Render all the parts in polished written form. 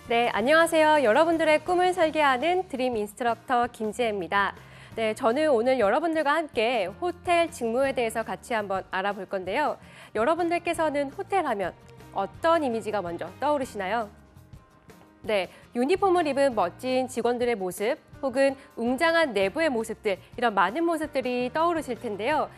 네, 안녕하세요. 여러분들의 꿈을 설계하는 드림 인스트럭터 김지혜입니다. 네, 저는 오늘 여러분들과 함께 호텔 직무에 대해서 같이 한번 알아볼 건데요. 여러분들께서는 호텔 하면 어떤 이미지가 먼저 떠오르시나요? 네, 유니폼을 입은 멋진 직원들의 모습 혹은 웅장한 내부의 모습들, 이런 많은 모습들이 떠오르실 텐데요.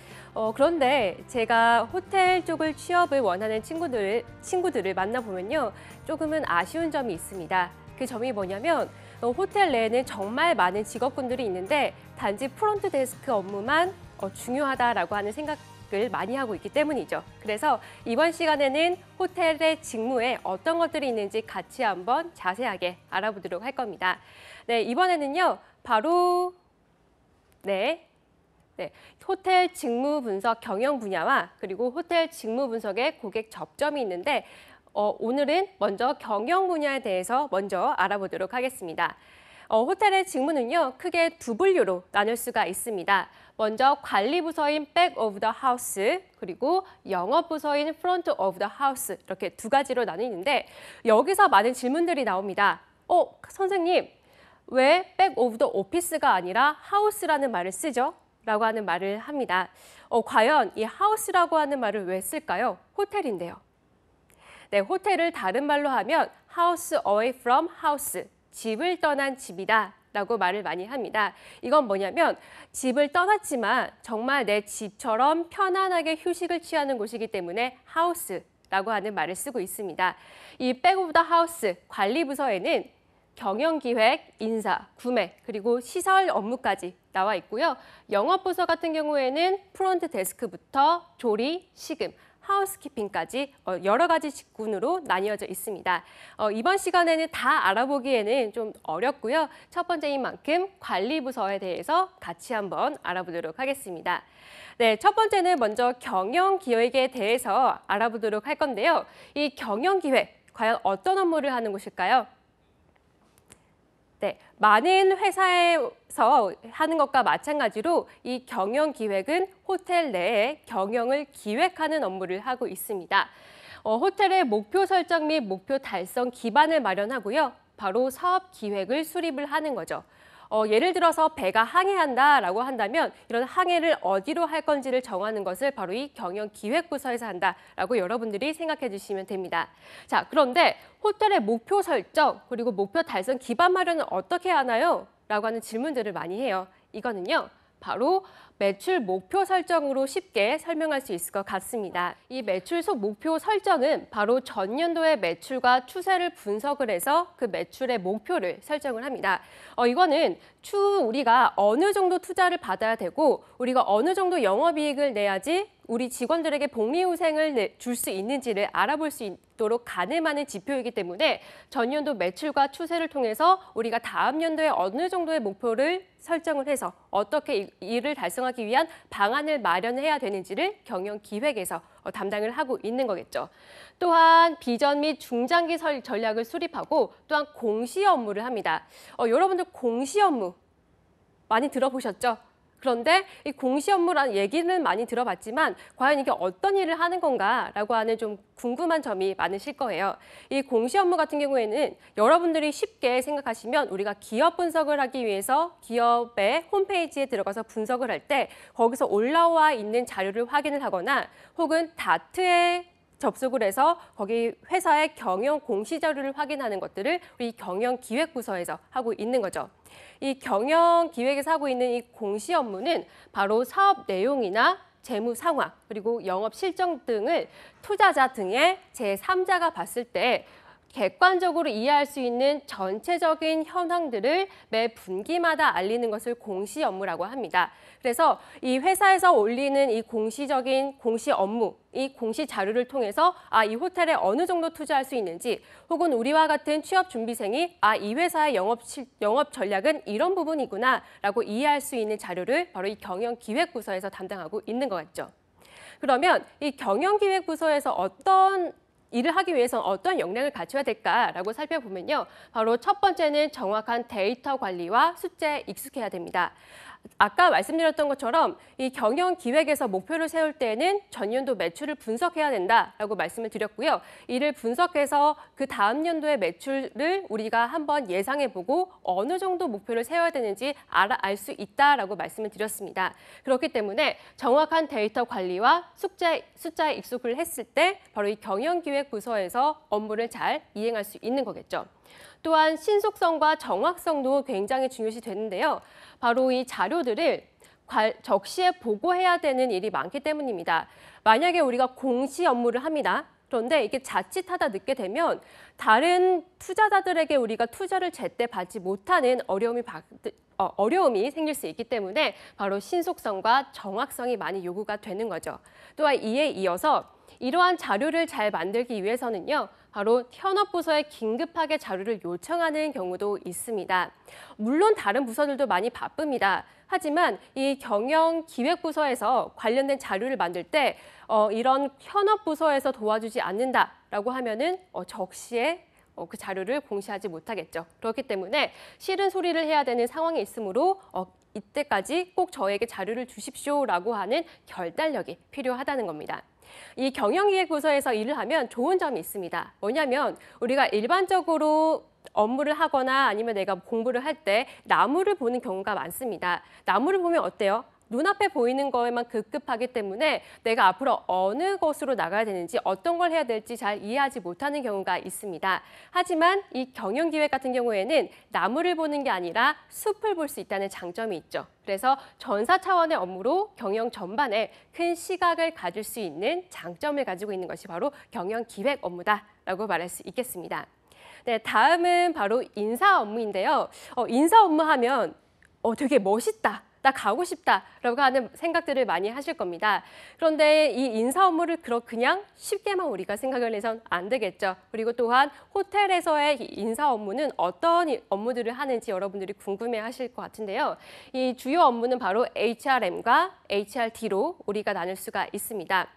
그런데 제가 호텔 쪽을 취업을 원하는 친구들을 만나보면요. 조금은 아쉬운 점이 있습니다. 그 점이 뭐냐면 호텔 내에는 정말 많은 직업군들이 있는데 단지 프론트 데스크 업무만 중요하다라고 하는 생각을 많이 하고 있기 때문이죠. 그래서 이번 시간에는 호텔의 직무에 어떤 것들이 있는지 같이 한번 자세하게 알아보도록 할 겁니다. 네, 이번에는요. 바로 호텔 직무 분석 경영 분야와 그리고 호텔 직무 분석의 고객 접점이 있는데 오늘은 먼저 경영 분야에 대해서 먼저 알아보도록 하겠습니다. 호텔의 직무는요, 크게 두 분류로 나눌 수가 있습니다. 먼저 관리 부서인 back of the house, 그리고 영업 부서인 front of the house, 이렇게 두 가지로 나뉘는데 여기서 많은 질문들이 나옵니다. 선생님, 왜 back of the office가 아니라 house라는 말을 쓰죠? 라고 하는 말을 합니다. 과연 이 house라고 하는 말을 왜 쓸까요? 호텔인데요. 네, 호텔을 다른 말로 하면 house away from house, 집을 떠난 집이다 라고 말을 많이 합니다. 이건 뭐냐면 집을 떠났지만 정말 내 집처럼 편안하게 휴식을 취하는 곳이기 때문에 house라고 하는 말을 쓰고 있습니다. 이 back of the house 관리부서에는 경영기획, 인사, 구매, 그리고 시설 업무까지 나와 있고요. 영업부서 같은 경우에는 프론트 데스크부터 조리, 식음, 하우스키핑까지 여러 가지 직군으로 나뉘어져 있습니다. 이번 시간에는 다 알아보기에는 좀 어렵고요. 첫 번째인 만큼 관리부서에 대해서 같이 한번 알아보도록 하겠습니다. 네, 첫 번째는 먼저 경영기획에 대해서 알아보도록 할 건데요. 이 경영기획, 과연 어떤 업무를 하는 곳일까요? 네, 많은 회사에서 하는 것과 마찬가지로 이 경영기획은 호텔 내에 경영을 기획하는 업무를 하고 있습니다. 호텔의 목표 설정 및 목표 달성 기반을 마련하고요. 바로 사업 기획을 수립을 하는 거죠. 예를 들어서 배가 항해한다라고 한다면 이런 항해를 어디로 할 건지를 정하는 것을 바로 이 경영기획부서에서 한다라고 여러분들이 생각해 주시면 됩니다. 자, 그런데 호텔의 목표 설정 그리고 목표 달성 기반 마련은 어떻게 하나요? 라고 하는 질문들을 많이 해요. 이거는요. 바로 매출 목표 설정으로 쉽게 설명할 수 있을 것 같습니다. 이 매출 목표 설정은 바로 전년도의 매출과 추세를 분석을 해서 그 매출의 목표를 설정을 합니다. 이거는 추후 우리가 어느 정도 투자를 받아야 되고 우리가 어느 정도 영업이익을 내야지 우리 직원들에게 복리후생을 줄 수 있는지를 알아볼 수 있도록 가늠하는 지표이기 때문에 전년도 매출과 추세를 통해서 우리가 다음 연도에 어느 정도의 목표를 설정을 해서 어떻게 이를 달성하기 위한 방안을 마련해야 되는지를 경영기획에서 담당을 하고 있는 거겠죠. 또한 비전 및 중장기 전략을 수립하고 또한 공시 업무를 합니다. 여러분들 공시 업무 많이 들어보셨죠? 그런데 이 공시 업무라는 얘기는 많이 들어봤지만 과연 이게 어떤 일을 하는 건가라고 하는 좀 궁금한 점이 많으실 거예요. 이 공시 업무 같은 경우에는 여러분들이 쉽게 생각하시면 우리가 기업 분석을 하기 위해서 기업의 홈페이지에 들어가서 분석을 할 때 거기서 올라와 있는 자료를 확인을 하거나 혹은 다트에 접속을 해서 거기 회사의 경영 공시 자료를 확인하는 것들을 우리 경영기획부서에서 하고 있는 거죠. 이 경영기획에서 하고 있는 이 공시 업무는 바로 사업 내용이나 재무 상황, 그리고 영업 실정 등을 투자자 등의 제3자가 봤을 때 객관적으로 이해할 수 있는 전체적인 현황들을 매 분기마다 알리는 것을 공시 업무라고 합니다. 그래서 이 회사에서 올리는 이 공시적인 공시 업무, 이 공시 자료를 통해서 이 호텔에 어느 정도 투자할 수 있는지 혹은 우리와 같은 취업 준비생이 이 회사의 영업 전략은 이런 부분이구나 라고 이해할 수 있는 자료를 바로 이 경영기획부서에서 담당하고 있는 것 같죠. 그러면 이 경영기획부서에서 어떤 일을 하기 위해서 어떤 역량을 갖춰야 될까라고 살펴보면요. 바로 첫 번째는 정확한 데이터 관리와 숫자에 익숙해야 됩니다. 아까 말씀드렸던 것처럼 이 경영기획에서 목표를 세울 때에는 전년도 매출을 분석해야 된다라고 말씀을 드렸고요. 이를 분석해서 그 다음 연도의 매출을 우리가 한번 예상해보고 어느 정도 목표를 세워야 되는지 알 수 있다라고 말씀을 드렸습니다. 그렇기 때문에 정확한 데이터 관리와 숫자에 익숙을 했을 때 바로 이 경영기획부서에서 업무를 잘 이행할 수 있는 거겠죠. 또한 신속성과 정확성도 굉장히 중요시 되는데요. 바로 이 자료들을 적시에 보고해야 되는 일이 많기 때문입니다. 만약에 우리가 공시 업무를 합니다. 그런데 이게 자칫하다 늦게 되면 다른 투자자들에게 우리가 투자를 제때 받지 못하는 어려움이 생길 수 있기 때문에 바로 신속성과 정확성이 많이 요구가 되는 거죠. 또한 이에 이어서 이러한 자료를 잘 만들기 위해서는요. 바로 현업부서에 긴급하게 자료를 요청하는 경우도 있습니다. 물론 다른 부서들도 많이 바쁩니다. 하지만 이 경영기획부서에서 관련된 자료를 만들 때 이런 현업부서에서 도와주지 않는다라고 하면은 적시에 그 자료를 공시하지 못하겠죠. 그렇기 때문에 싫은 소리를 해야 되는 상황이 있으므로 이때까지 꼭 저에게 자료를 주십시오라고 하는 결단력이 필요하다는 겁니다. 이 경영기획부서에서 일을 하면 좋은 점이 있습니다. 뭐냐면 우리가 일반적으로 업무를 하거나 아니면 내가 공부를 할 때 나무를 보는 경우가 많습니다. 나무를 보면 어때요? 눈앞에 보이는 거에만 급급하기 때문에 내가 앞으로 어느 것으로 나가야 되는지 어떤 걸 해야 될지 잘 이해하지 못하는 경우가 있습니다. 하지만 이 경영기획 같은 경우에는 나무를 보는 게 아니라 숲을 볼 수 있다는 장점이 있죠. 그래서 전사 차원의 업무로 경영 전반에 큰 시각을 가질 수 있는 장점을 가지고 있는 것이 바로 경영기획 업무다라고 말할 수 있겠습니다. 네, 다음은 바로 인사 업무인데요. 인사 업무하면 되게 멋있다. 나 가고 싶다라고 하는 생각들을 많이 하실 겁니다. 그런데 이 인사 업무를 그냥 쉽게만 우리가 생각을 해선 안 되겠죠. 그리고 또한 호텔에서의 인사 업무는 어떤 업무들을 하는지 여러분들이 궁금해하실 것 같은데요. 이 주요 업무는 바로 HRM과 HRD로 우리가 나눌 수가 있습니다.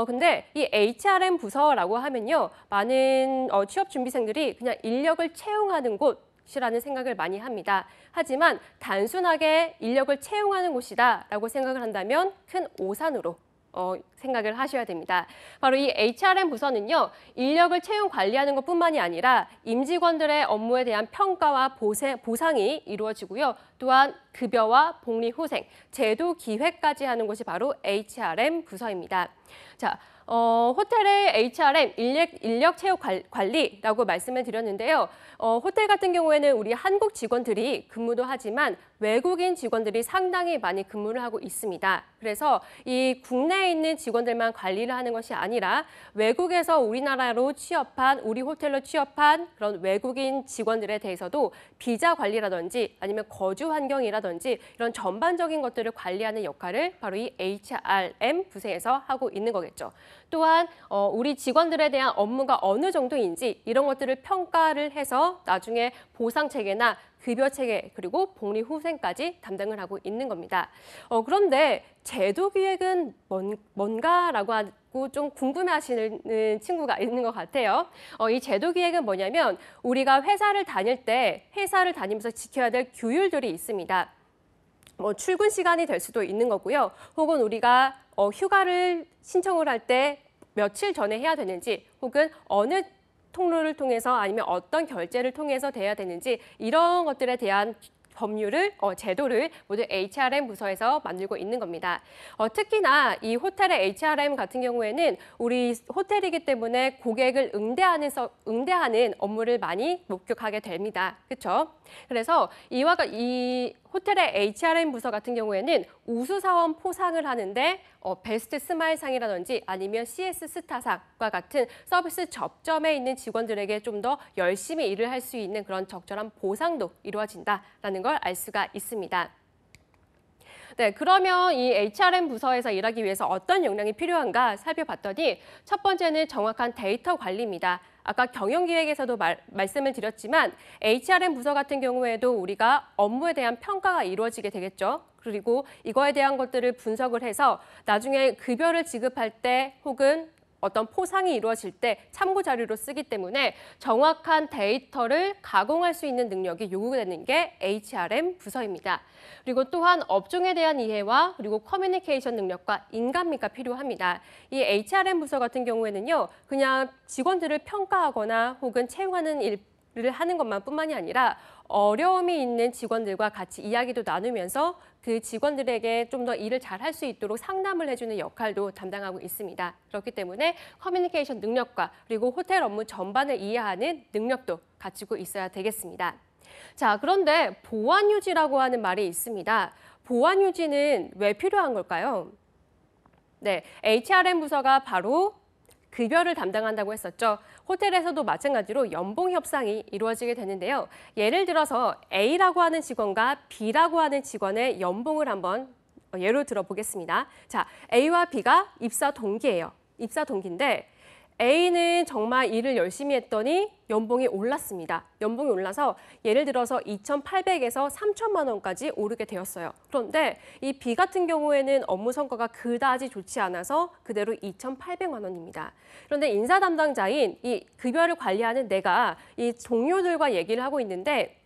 근데 이 HRM 부서라고 하면요. 많은 취업 준비생들이 그냥 인력을 채용하는 곳이라는 생각을 많이 합니다. 하지만 단순하게 인력을 채용하는 곳이다라고 생각을 한다면 큰 오산으로 생각을 하셔야 됩니다. 바로 이 HRM 부서는요. 인력을 채용 관리하는 것뿐만이 아니라 임직원들의 업무에 대한 평가와 보상이 이루어지고요. 또한 급여와 복리후생, 제도 기획까지 하는 곳이 바로 HRM 부서입니다. 자, 호텔의 HRM, 인력 채용 관리라고 말씀을 드렸는데요. 호텔 같은 경우에는 우리 한국 직원들이 근무도 하지만 외국인 직원들이 상당히 많이 근무를 하고 있습니다. 그래서 이 국내에 있는 직원들만 관리를 하는 것이 아니라 외국에서 우리나라로 취업한, 우리 호텔로 취업한 그런 외국인 직원들에 대해서도 비자 관리라든지 아니면 거주 환경이라든지 이런 전반적인 것들을 관리하는 역할을 바로 이 HRM 부서에서 하고 있는 거겠죠. 또한 우리 직원들에 대한 업무가 어느 정도인지 이런 것들을 평가를 해서 나중에 보상 체계나 급여 체계 그리고 복리 후생까지 담당을 하고 있는 겁니다. 그런데 제도 기획은 뭔가라고 하고 좀 궁금해하시는 친구가 있는 것 같아요. 이 제도 기획은 뭐냐면 우리가 회사를 다닐 때 회사를 다니면서 지켜야 될 규율들이 있습니다. 출근 시간이 될 수도 있는 거고요. 혹은 우리가 휴가를 신청을 할 때 며칠 전에 해야 되는지 혹은 어느 통로를 통해서 아니면 어떤 결제를 통해서 돼야 되는지 이런 것들에 대한 법률을, 제도를 모두 HRM 부서에서 만들고 있는 겁니다. 특히나 이 호텔의 HRM 같은 경우에는 우리 호텔이기 때문에 고객을 응대하는 업무를 많이 목격하게 됩니다. 그렇죠? 그래서 이 호텔의 HRM 부서 같은 경우에는 우수사원 포상을 하는데 베스트 스마일상이라든지 아니면 CS 스타상과 같은 서비스 접점에 있는 직원들에게 좀 더 열심히 일을 할 수 있는 그런 적절한 보상도 이루어진다라는 걸 알 수가 있습니다. 네, 그러면 이 HRM 부서에서 일하기 위해서 어떤 역량이 필요한가 살펴봤더니 첫 번째는 정확한 데이터 관리입니다. 아까 경영기획에서도 말씀을 드렸지만 HRM 부서 같은 경우에도 우리가 업무에 대한 평가가 이루어지게 되겠죠. 그리고 이거에 대한 것들을 분석을 해서 나중에 급여를 지급할 때 혹은 어떤 포상이 이루어질 때 참고 자료로 쓰기 때문에 정확한 데이터를 가공할 수 있는 능력이 요구되는 게 HRM 부서입니다. 그리고 또한 업종에 대한 이해와 그리고 커뮤니케이션 능력과 인간미가 필요합니다. 이 HRM 부서 같은 경우에는요, 그냥 직원들을 평가하거나 혹은 채용하는 일을 하는 것만 뿐만이 아니라 어려움이 있는 직원들과 같이 이야기도 나누면서 그 직원들에게 좀 더 일을 잘 할 수 있도록 상담을 해주는 역할도 담당하고 있습니다. 그렇기 때문에 커뮤니케이션 능력과 그리고 호텔 업무 전반을 이해하는 능력도 갖추고 있어야 되겠습니다. 자, 그런데 보안 유지라고 하는 말이 있습니다. 보안 유지는 왜 필요한 걸까요? 네, HRM 부서가 바로 급여를 담당한다고 했었죠. 호텔에서도 마찬가지로 연봉 협상이 이루어지게 되는데요. 예를 들어서 A라고 하는 직원과 B라고 하는 직원의 연봉을 한번 예로 들어보겠습니다. 자, A와 B가 입사 동기예요. 입사 동기인데 A는 정말 일을 열심히 했더니 연봉이 올랐습니다. 연봉이 올라서 예를 들어서 2,800에서 3천만 원까지 오르게 되었어요. 그런데 이 B 같은 경우에는 업무 성과가 그다지 좋지 않아서 그대로 2,800만 원입니다. 그런데 인사 담당자인 이 급여를 관리하는 내가 이 동료들과 얘기를 하고 있는데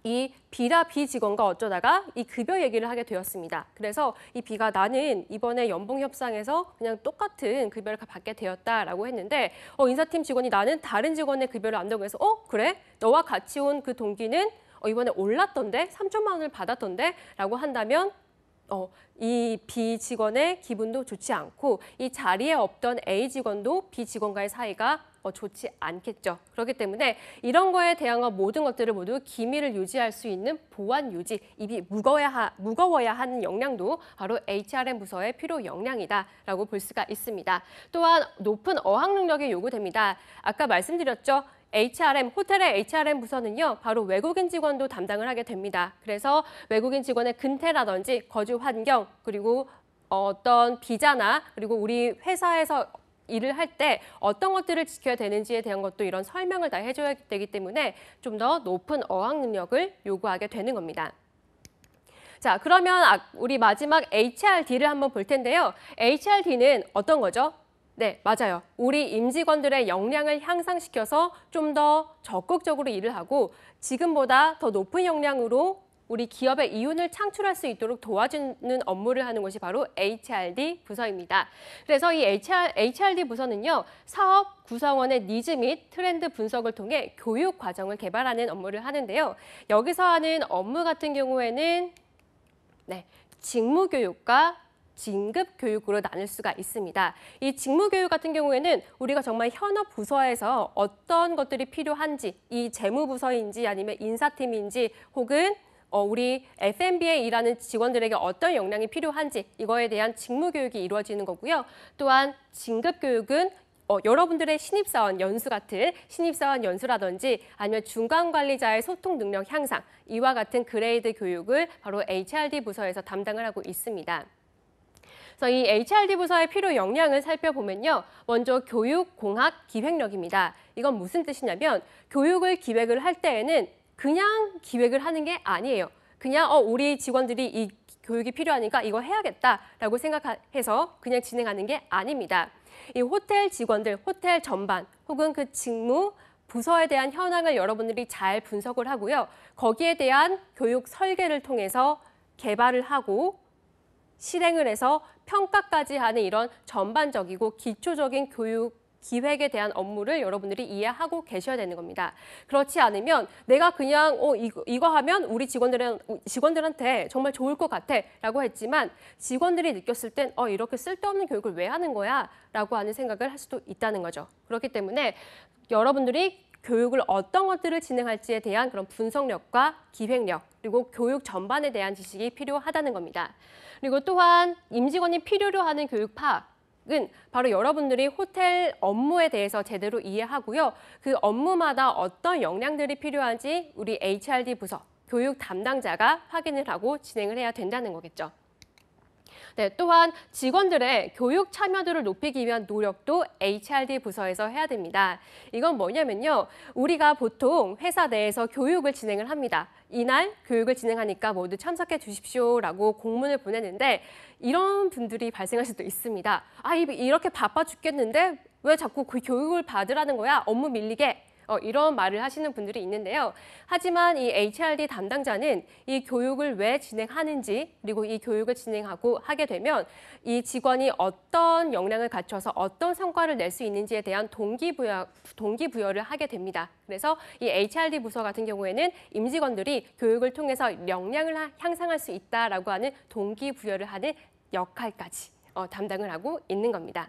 이 B라 B 직원과 어쩌다가 이 급여 얘기를 하게 되었습니다. 그래서 이 B가 나는 이번에 연봉 협상에서 그냥 똑같은 급여를 받게 되었다라고 했는데 인사팀 직원이 나는 다른 직원의 급여를 안다고 해서 그래? 너와 같이 온 그 동기는 이번에 올랐던데? 3천만 원을 받았던데? 라고 한다면 이 B 직원의 기분도 좋지 않고 이 자리에 없던 A 직원도 B 직원과의 사이가 좋지 않겠죠. 그렇기 때문에 이런 거에 대항한 모든 것들을 모두 기밀을 유지할 수 있는 보안 유지, 입이 무거워야 하는 역량도 바로 HRM 부서의 필요 역량이다라고 볼 수가 있습니다. 또한 높은 어학 능력이 요구됩니다. 아까 말씀드렸죠. HRM, 호텔의 HRM 부서는요, 바로 외국인 직원도 담당을 하게 됩니다. 그래서 외국인 직원의 근태라든지 거주 환경, 그리고 어떤 비자나 그리고 우리 회사에서 일을 할 때 어떤 것들을 지켜야 되는지에 대한 것도 이런 설명을 다 해줘야 되기 때문에 좀 더 높은 어학 능력을 요구하게 되는 겁니다. 자, 그러면 우리 마지막 HRD를 한번 볼 텐데요. HRD는 어떤 거죠? 네, 맞아요. 우리 임직원들의 역량을 향상시켜서 좀 더 적극적으로 일을 하고 지금보다 더 높은 역량으로 우리 기업의 이윤을 창출할 수 있도록 도와주는 업무를 하는 것이 바로 HRD 부서입니다. 그래서 이 HRD 부서는요, 사업 구성원의 니즈 및 트렌드 분석을 통해 교육 과정을 개발하는 업무를 하는데요. 여기서 하는 업무 같은 경우에는 직무교육과 진급교육으로 나눌 수가 있습니다. 이 직무교육 같은 경우에는 우리가 정말 현업 부서에서 어떤 것들이 필요한지, 이 재무부서인지 아니면 인사팀인지 혹은 우리 F&B에 일하는 직원들에게 어떤 역량이 필요한지 이거에 대한 직무교육이 이루어지는 거고요. 또한 진급교육은 여러분들의 신입사원 연수 같은 신입사원 연수라든지 아니면 중간관리자의 소통 능력 향상, 이와 같은 그레이드 교육을 바로 HRD 부서에서 담당을 하고 있습니다. 그래서 이 HRD 부서의 필요 역량을 살펴보면요. 먼저 교육공학 기획력입니다. 이건 무슨 뜻이냐면 교육을 기획을 할 때에는 그냥 기획을 하는 게 아니에요. 그냥 우리 직원들이 이 교육이 필요하니까 이거 해야겠다라고 생각해서 그냥 진행하는 게 아닙니다. 이 호텔 직원들, 호텔 전반 혹은 그 직무, 부서에 대한 현황을 여러분들이 잘 분석을 하고요. 거기에 대한 교육 설계를 통해서 개발을 하고 실행을 해서 평가까지 하는 이런 전반적이고 기초적인 교육 기획에 대한 업무를 여러분들이 이해하고 계셔야 되는 겁니다. 그렇지 않으면 내가 그냥 이거 하면 우리 직원들한테 정말 좋을 것 같아 라고 했지만 직원들이 느꼈을 땐 이렇게 쓸데없는 교육을 왜 하는 거야? 라고 하는 생각을 할 수도 있다는 거죠. 그렇기 때문에 여러분들이 교육을 어떤 것들을 진행할지에 대한 그런 분석력과 기획력, 그리고 교육 전반에 대한 지식이 필요하다는 겁니다. 그리고 또한 임직원이 필요로 하는 교육 파악은 바로 여러분들이 호텔 업무에 대해서 제대로 이해하고요. 그 업무마다 어떤 역량들이 필요한지 우리 HRD 부서, 교육 담당자가 확인을 하고 진행을 해야 된다는 거겠죠. 네, 또한 직원들의 교육 참여도를 높이기 위한 노력도 HRD 부서에서 해야 됩니다. 이건 뭐냐면요. 우리가 보통 회사 내에서 교육을 진행을 합니다. 이날 교육을 진행하니까 모두 참석해 주십시오라고 공문을 보내는데 이런 분들이 발생할 수도 있습니다. 아, 이렇게 바빠 죽겠는데 왜 자꾸 그 교육을 받으라는 거야? 업무 밀리게. 이런 말을 하시는 분들이 있는데요. 하지만 이 HRD 담당자는 이 교육을 왜 진행하는지 그리고 이 교육을 진행하고 하게 되면 이 직원이 어떤 역량을 갖춰서 어떤 성과를 낼 수 있는지에 대한 동기부여를 하게 됩니다. 그래서 이 HRD 부서 같은 경우에는 임직원들이 교육을 통해서 역량을 향상할 수 있다라고 하는 동기부여를 하는 역할까지 담당을 하고 있는 겁니다.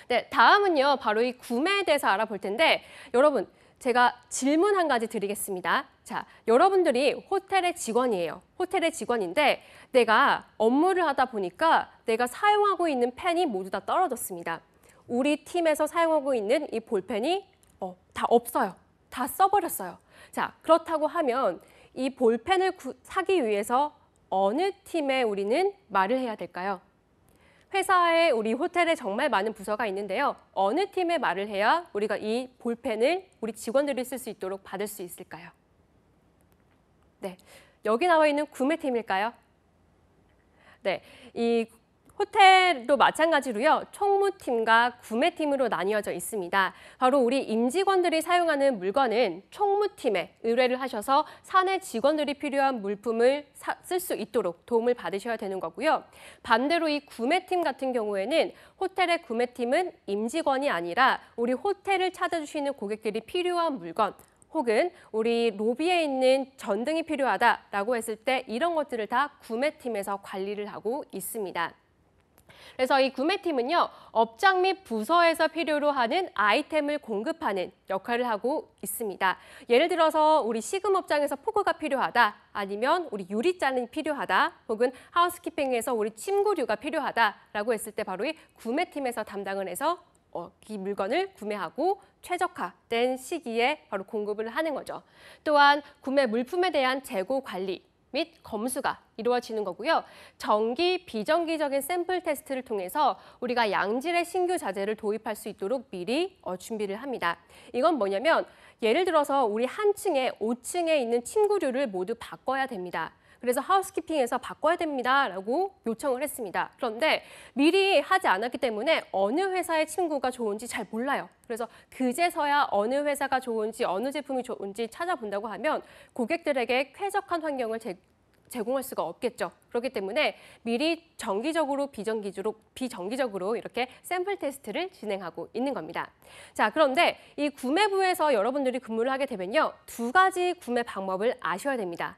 네, 다음은요. 바로 이 구매에 대해서 알아볼 텐데 여러분, 제가 질문 한 가지 드리겠습니다. 자, 여러분들이 호텔의 직원이에요. 호텔의 직원인데 내가 업무를 하다 보니까 내가 사용하고 있는 펜이 모두 다 떨어졌습니다. 우리 팀에서 사용하고 있는 이 볼펜이 다 없어요. 다 써버렸어요. 자, 그렇다고 하면 이 볼펜을 사기 위해서 어느 팀에 우리는 말을 해야 될까요? 회사에 우리 호텔에 정말 많은 부서가 있는데요. 어느 팀에 말을 해야 우리가 이 볼펜을 우리 직원들이 쓸 수 있도록 받을 수 있을까요? 네, 여기 나와 있는 구매팀일까요? 네, 이 호텔도 마찬가지로요. 총무팀과 구매팀으로 나뉘어져 있습니다. 바로 우리 임직원들이 사용하는 물건은 총무팀에 의뢰를 하셔서 사내 직원들이 필요한 물품을 쓸 수 있도록 도움을 받으셔야 되는 거고요. 반대로 이 구매팀 같은 경우에는 호텔의 구매팀은 임직원이 아니라 우리 호텔을 찾아주시는 고객들이 필요한 물건, 혹은 우리 로비에 있는 전등이 필요하다라고 했을 때 이런 것들을 다 구매팀에서 관리를 하고 있습니다. 그래서 이 구매팀은요, 업장 및 부서에서 필요로 하는 아이템을 공급하는 역할을 하고 있습니다. 예를 들어서 우리 식음업장에서 포크가 필요하다, 아니면 우리 유리잔이 필요하다, 혹은 하우스키핑에서 우리 침구류가 필요하다라고 했을 때 바로 이 구매팀에서 담당을 해서 이 물건을 구매하고 최적화된 시기에 바로 공급을 하는 거죠. 또한 구매 물품에 대한 재고 관리 및 검수가 이루어지는 거고요. 정기, 비정기적인 샘플 테스트를 통해서 우리가 양질의 신규 자재를 도입할 수 있도록 미리 준비를 합니다. 이건 뭐냐면 예를 들어서 우리 한 층에 5층에 있는 침구류를 모두 바꿔야 됩니다. 그래서 하우스키핑에서 바꿔야 됩니다라고 요청을 했습니다. 그런데 미리 하지 않았기 때문에 어느 회사의 침구가 좋은지 잘 몰라요. 그래서 그제서야 어느 회사가 좋은지 어느 제품이 좋은지 찾아본다고 하면 고객들에게 쾌적한 환경을 제공할 수가 없겠죠. 그렇기 때문에 미리 정기적으로 비정기적으로 이렇게 샘플 테스트를 진행하고 있는 겁니다. 자, 그런데 이 구매부에서 여러분들이 근무를 하게 되면요. 두 가지 구매 방법을 아셔야 됩니다.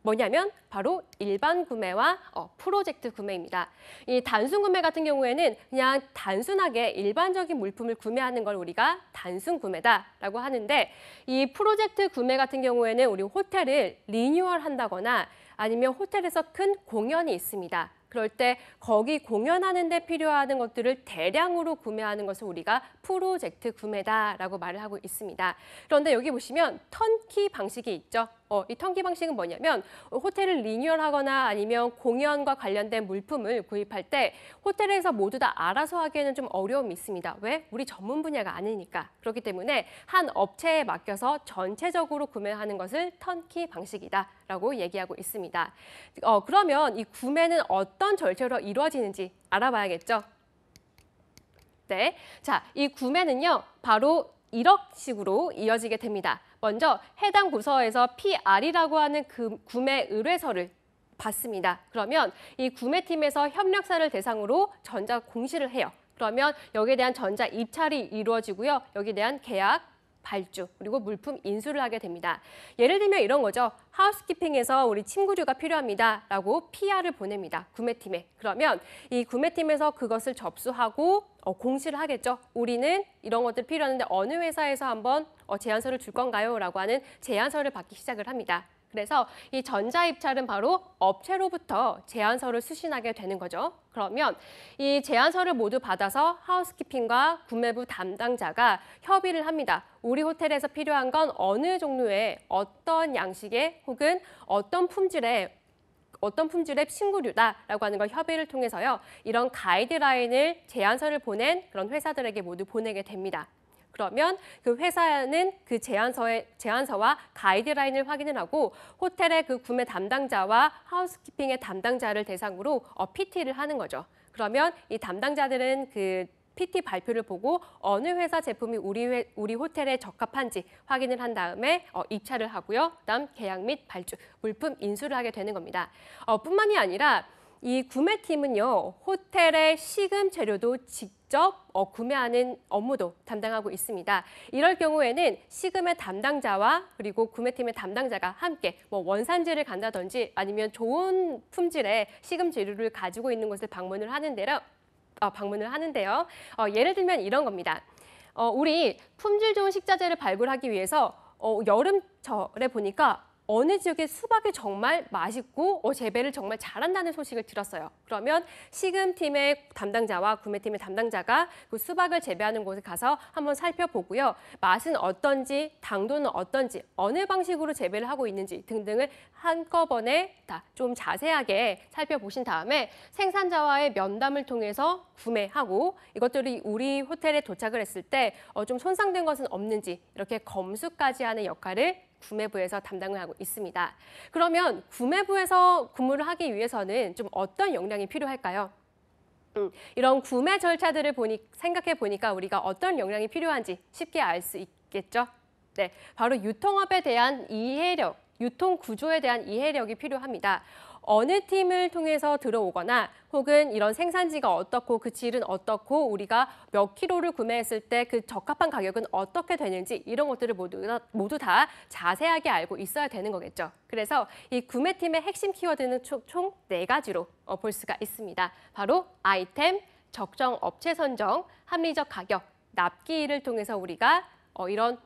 뭐냐면 바로 일반 구매와 프로젝트 구매입니다. 이 단순 구매 같은 경우에는 그냥 단순하게 일반적인 물품을 구매하는 걸 우리가 단순 구매다라고 하는데 이 프로젝트 구매 같은 경우에는 우리 호텔을 리뉴얼한다거나 아니면 호텔에서 큰 공연이 있습니다. 그럴 때 거기 공연하는 데 필요한 것들을 대량으로 구매하는 것을 우리가 프로젝트 구매다라고 말을 하고 있습니다. 그런데 여기 보시면 턴키 방식이 있죠. 이 턴키 방식은 뭐냐면 호텔을 리뉴얼하거나 아니면 공연과 관련된 물품을 구입할 때 호텔에서 모두 다 알아서 하기에는 좀 어려움이 있습니다. 왜? 우리 전문 분야가 아니니까. 그렇기 때문에 한 업체에 맡겨서 전체적으로 구매하는 것을 턴키 방식이다라고 얘기하고 있습니다. 그러면 이 구매는 어떤 절차로 이루어지는지 알아봐야겠죠? 네, 자, 이 구매는요, 바로 이런 식으로 이어지게 됩니다. 먼저 해당 부서에서 PR이라고 하는 그 구매 의뢰서를 받습니다. 그러면 이 구매팀에서 협력사를 대상으로 전자 공시를 해요. 그러면 여기에 대한 전자 입찰이 이루어지고요. 여기에 대한 계약, 발주, 그리고 물품 인수를 하게 됩니다. 예를 들면 이런 거죠. 하우스키핑에서 우리 침구류가 필요합니다라고 PR을 보냅니다. 구매팀에. 그러면 이 구매팀에서 그것을 접수하고 공시를 하겠죠. 우리는 이런 것들 필요한데 어느 회사에서 한번 제안서를 줄 건가요? 라고 하는 제안서를 받기 시작을 합니다. 그래서 이 전자입찰은 바로 업체로부터 제안서를 수신하게 되는 거죠. 그러면 이 제안서를 모두 받아서 하우스키핑과 구매부 담당자가 협의를 합니다. 우리 호텔에서 필요한 건 어느 종류의 어떤 양식의 혹은 어떤 품질의 어떤 품질의 신구류다라고 하는 걸 협의를 통해서요. 이런 가이드라인을 제안서를 보낸 그런 회사들에게 모두 보내게 됩니다. 그러면 그 회사는 그 제안서와 가이드라인을 확인을 하고 호텔의 그 구매 담당자와 하우스키핑의 담당자를 대상으로 PT를 하는 거죠. 그러면 이 담당자들은 그 PT 발표를 보고 어느 회사 제품이 우리 호텔에 적합한지 확인을 한 다음에 입찰을 하고요. 그다음 계약 및 발주, 물품 인수를 하게 되는 겁니다. 뿐만이 아니라 이 구매팀은요, 호텔의 시금 재료도 직접 구매하는 업무도 담당하고 있습니다. 이럴 경우에는 시금의 담당자와 그리고 구매팀의 담당자가 함께 뭐 원산지를 간다든지 아니면 좋은 품질의 시금 재료를 가지고 있는 곳을 방문을 하는데요. 예를 들면 이런 겁니다. 우리 품질 좋은 식자재를 발굴하기 위해서 여름철에 보니까 어느 지역의 수박이 정말 맛있고 재배를 정말 잘한다는 소식을 들었어요. 그러면 시금팀의 담당자와 구매팀의 담당자가 그 수박을 재배하는 곳에 가서 한번 살펴보고요. 맛은 어떤지, 당도는 어떤지, 어느 방식으로 재배를 하고 있는지 등등을 한꺼번에 다 좀 자세하게 살펴보신 다음에 생산자와의 면담을 통해서 구매하고 이것들이 우리 호텔에 도착을 했을 때 좀 손상된 것은 없는지 이렇게 검수까지 하는 역할을 구매부에서 담당을 하고 있습니다. 그러면 구매부에서 근무를 하기 위해서는 좀 어떤 역량이 필요할까요? 이런 구매 절차들을 생각해 보니까 우리가 어떤 역량이 필요한지 쉽게 알 수 있겠죠? 네, 바로 유통업에 대한 이해력, 유통 구조에 대한 이해력이 필요합니다. 어느 팀을 통해서 들어오거나 혹은 이런 생산지가 어떻고 그 질은 어떻고 우리가 몇 킬로를 구매했을 때 그 적합한 가격은 어떻게 되는지 이런 것들을 모두 다 자세하게 알고 있어야 되는 거겠죠. 그래서 이 구매팀의 핵심 키워드는 총 4가지로 볼 수가 있습니다. 바로 아이템, 적정 업체 선정, 합리적 가격, 납기일을 통해서 우리가 이런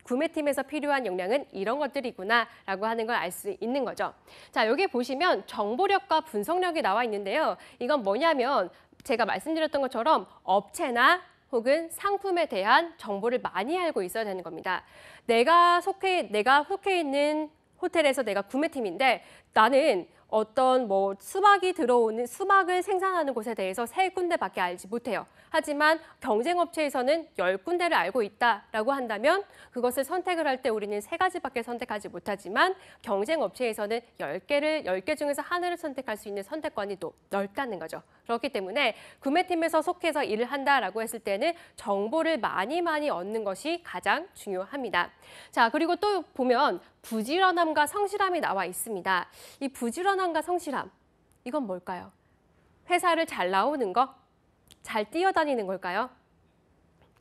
구매팀에서 필요한 역량은 이런 것들이구나라고 하는 걸 알 수 있는 거죠. 자, 여기 보시면 정보력과 분석력이 나와 있는데요. 이건 뭐냐면 제가 말씀드렸던 것처럼 업체나 혹은 상품에 대한 정보를 많이 알고 있어야 되는 겁니다. 내가 속해 있는 호텔에서 내가 구매팀인데 나는 어떤 수박을 생산하는 곳에 대해서 3군데밖에 알지 못해요. 하지만 경쟁업체에서는 10군데를 알고 있다라고 한다면 그것을 선택을 할 때 우리는 3가지밖에 선택하지 못하지만 경쟁업체에서는 10개 중에서 하나를 선택할 수 있는 선택권이 또 넓다는 거죠. 그렇기 때문에 구매팀에서 속해서 일을 한다라고 했을 때는 정보를 많이 얻는 것이 가장 중요합니다. 자, 그리고 또 보면 부지런함과 성실함이 나와 있습니다. 이 부지런함과 성실함, 이건 뭘까요? 회사를 잘 나오는 거? 잘 뛰어다니는 걸까요?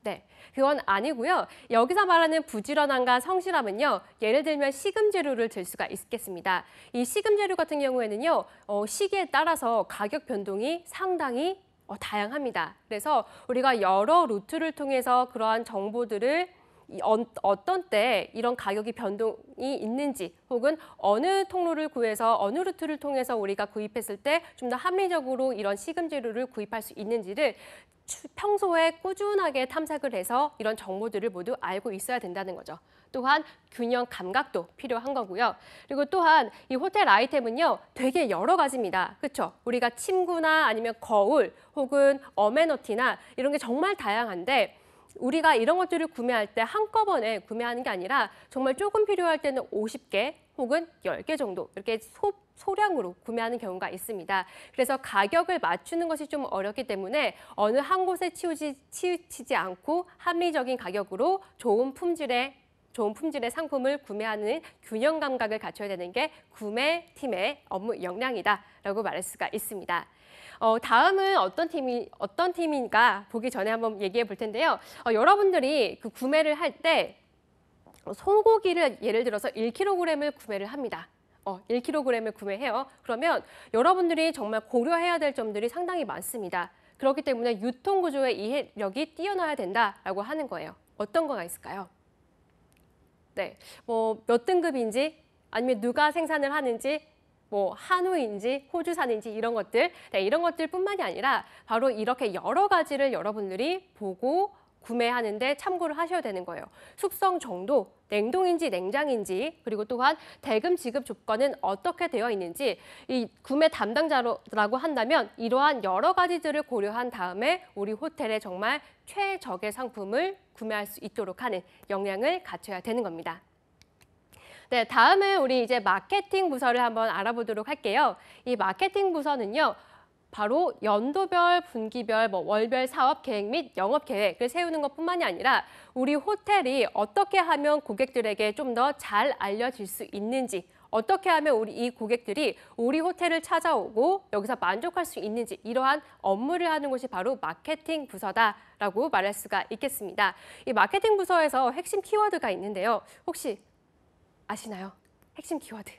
네, 그건 아니고요. 여기서 말하는 부지런함과 성실함은요. 예를 들면 시금재료를 들 수가 있겠습니다. 이 시금재료 같은 경우에는요. 시기에 따라서 가격 변동이 상당히 다양합니다. 그래서 우리가 여러 루트를 통해서 그러한 정보들을 어떤 때 이런 가격이 변동이 있는지 혹은 어느 통로를 구해서 어느 루트를 통해서 우리가 구입했을 때 좀 더 합리적으로 이런 시금재료를 구입할 수 있는지를 평소에 꾸준하게 탐색을 해서 이런 정보들을 모두 알고 있어야 된다는 거죠. 또한 균형 감각도 필요한 거고요. 그리고 또한 이 호텔 아이템은요, 되게 여러 가지입니다. 그렇죠? 우리가 침구나 아니면 거울 혹은 어메너티나 이런 게 정말 다양한데 우리가 이런 것들을 구매할 때 한꺼번에 구매하는 게 아니라 정말 조금 필요할 때는 50개 혹은 10개 정도 이렇게 소량으로 구매하는 경우가 있습니다. 그래서 가격을 맞추는 것이 좀 어렵기 때문에 어느 한 곳에 치우치지 않고 합리적인 가격으로 좋은 품질의 상품을 구매하는 균형 감각을 갖춰야 되는 게 구매팀의 업무 역량이다라고 말할 수가 있습니다. 다음은 어떤 팀인가 보기 전에 한번 얘기해 볼 텐데요. 여러분들이 그 구매를 할 때 소고기를 예를 들어서 1kg을 구매를 합니다. 1kg을 구매해요. 그러면 여러분들이 정말 고려해야 될 점들이 상당히 많습니다. 그렇기 때문에 유통구조의 이해력이 뛰어나야 된다라고 하는 거예요. 어떤 거가 있을까요? 네, 몇 등급인지 아니면 누가 생산을 하는지 한우인지 호주산인지 이런 것들, 네, 이런 것들뿐만이 아니라 바로 이렇게 여러 가지를 여러분들이 보고 구매하는데 참고를 하셔야 되는 거예요. 숙성 정도, 냉동인지 냉장인지, 그리고 또한 대금 지급 조건은 어떻게 되어 있는지 이 구매 담당자라고 한다면 이러한 여러 가지들을 고려한 다음에 우리 호텔에 정말 최적의 상품을 구매할 수 있도록 하는 역량을 갖춰야 되는 겁니다. 네, 다음은 우리 이제 마케팅 부서를 한번 알아보도록 할게요. 이 마케팅 부서는요. 바로 연도별, 분기별, 월별 사업 계획 및 영업 계획을 세우는 것뿐만이 아니라 우리 호텔이 어떻게 하면 고객들에게 좀 더 잘 알려질 수 있는지, 어떻게 하면 이 고객들이 우리 호텔을 찾아오고 여기서 만족할 수 있는지 이러한 업무를 하는 곳이 바로 마케팅 부서다라고 말할 수가 있겠습니다. 이 마케팅 부서에서 핵심 키워드가 있는데요. 혹시 아시나요? 핵심 키워드.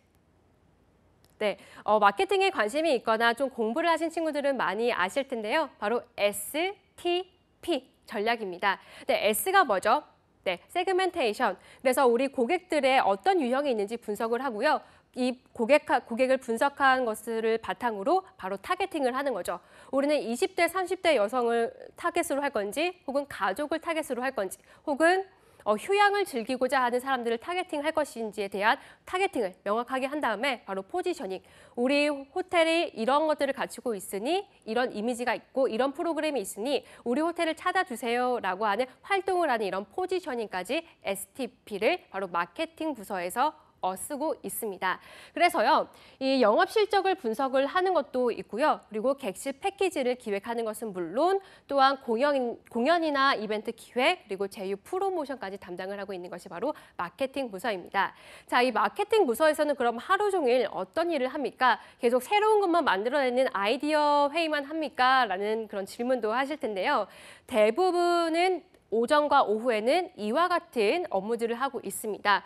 네, 마케팅에 관심이 있거나 좀 공부를 하신 친구들은 많이 아실 텐데요. 바로 STP 전략입니다. 네, S가 뭐죠? 네, 세그멘테이션. 그래서 우리 고객들의 어떤 유형이 있는지 분석을 하고요. 이 고객을 분석한 것을 바탕으로 바로 타겟팅을 하는 거죠. 우리는 20대, 30대 여성을 타겟으로 할 건지, 혹은 가족을 타겟으로 할 건지, 혹은 휴양을 즐기고자 하는 사람들을 타겟팅할 것인지에 대한 타겟팅을 명확하게 한 다음에 바로 포지셔닝. 우리 호텔이 이런 것들을 갖추고 있으니 이런 이미지가 있고 이런 프로그램이 있으니 우리 호텔을 찾아주세요라고 하는 활동을 하는 이런 포지셔닝까지 STP를 바로 마케팅 부서에서 쓰고 있습니다. 그래서요, 이 영업 실적을 분석을 하는 것도 있고요. 그리고 객실 패키지를 기획하는 것은 물론 또한 공연이나 이벤트 기획, 그리고 제휴 프로모션까지 담당을 하고 있는 것이 바로 마케팅 부서입니다. 자, 이 마케팅 부서에서는 그럼 하루 종일 어떤 일을 합니까? 계속 새로운 것만 만들어내는 아이디어 회의만 합니까? 라는 그런 질문도 하실 텐데요. 대부분은 오전과 오후에는 이와 같은 업무들을 하고 있습니다.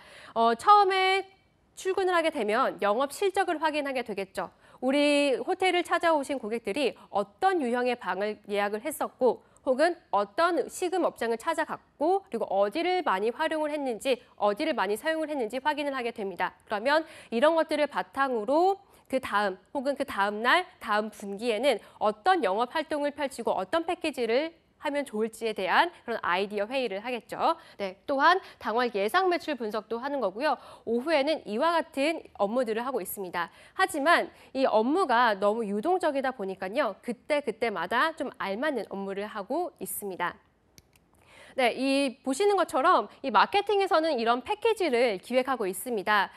처음에 출근을 하게 되면 영업 실적을 확인하게 되겠죠. 우리 호텔을 찾아오신 고객들이 어떤 유형의 방을 예약을 했었고 혹은 어떤 식음 업장을 찾아갔고 그리고 어디를 많이 활용을 했는지 어디를 많이 사용을 했는지 확인을 하게 됩니다. 그러면 이런 것들을 바탕으로 그 다음 혹은 그 다음 날, 다음 분기에는 어떤 영업 활동을 펼치고 어떤 패키지를 하면 좋을지에 대한 그런 아이디어 회의를 하겠죠. 네, 또한 당월 예상 매출 분석도 하는 거고요. 오후에는 이와 같은 업무들을 하고 있습니다. 하지만 이 업무가 너무 유동적이다 보니까요. 그때마다 좀 알맞는 업무를 하고 있습니다. 네, 이 보시는 것처럼 이 마케팅에서는 이런 패키지를 기획하고 있습니다.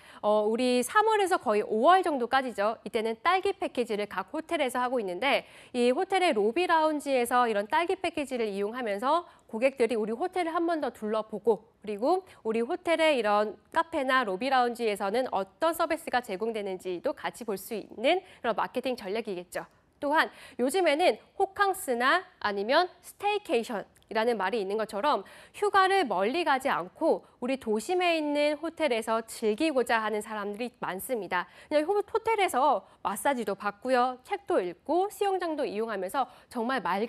우리 3월에서 거의 5월 정도까지죠. 이때는 딸기 패키지를 각 호텔에서 하고 있는데 이 호텔의 로비 라운지에서 이런 딸기 패키지를 이용하면서 고객들이 우리 호텔을 한 번 더 둘러보고 그리고 우리 호텔의 이런 카페나 로비 라운지에서는 어떤 서비스가 제공되는지도 같이 볼 수 있는 그런 마케팅 전략이겠죠. 또한 요즘에는 호캉스나 아니면 스테이케이션 이라는 말이 있는 것처럼 휴가를 멀리 가지 않고 우리 도심에 있는 호텔에서 즐기고자 하는 사람들이 많습니다. 그냥 호텔에서 마사지도 받고요, 책도 읽고 수영장도 이용하면서 정말 말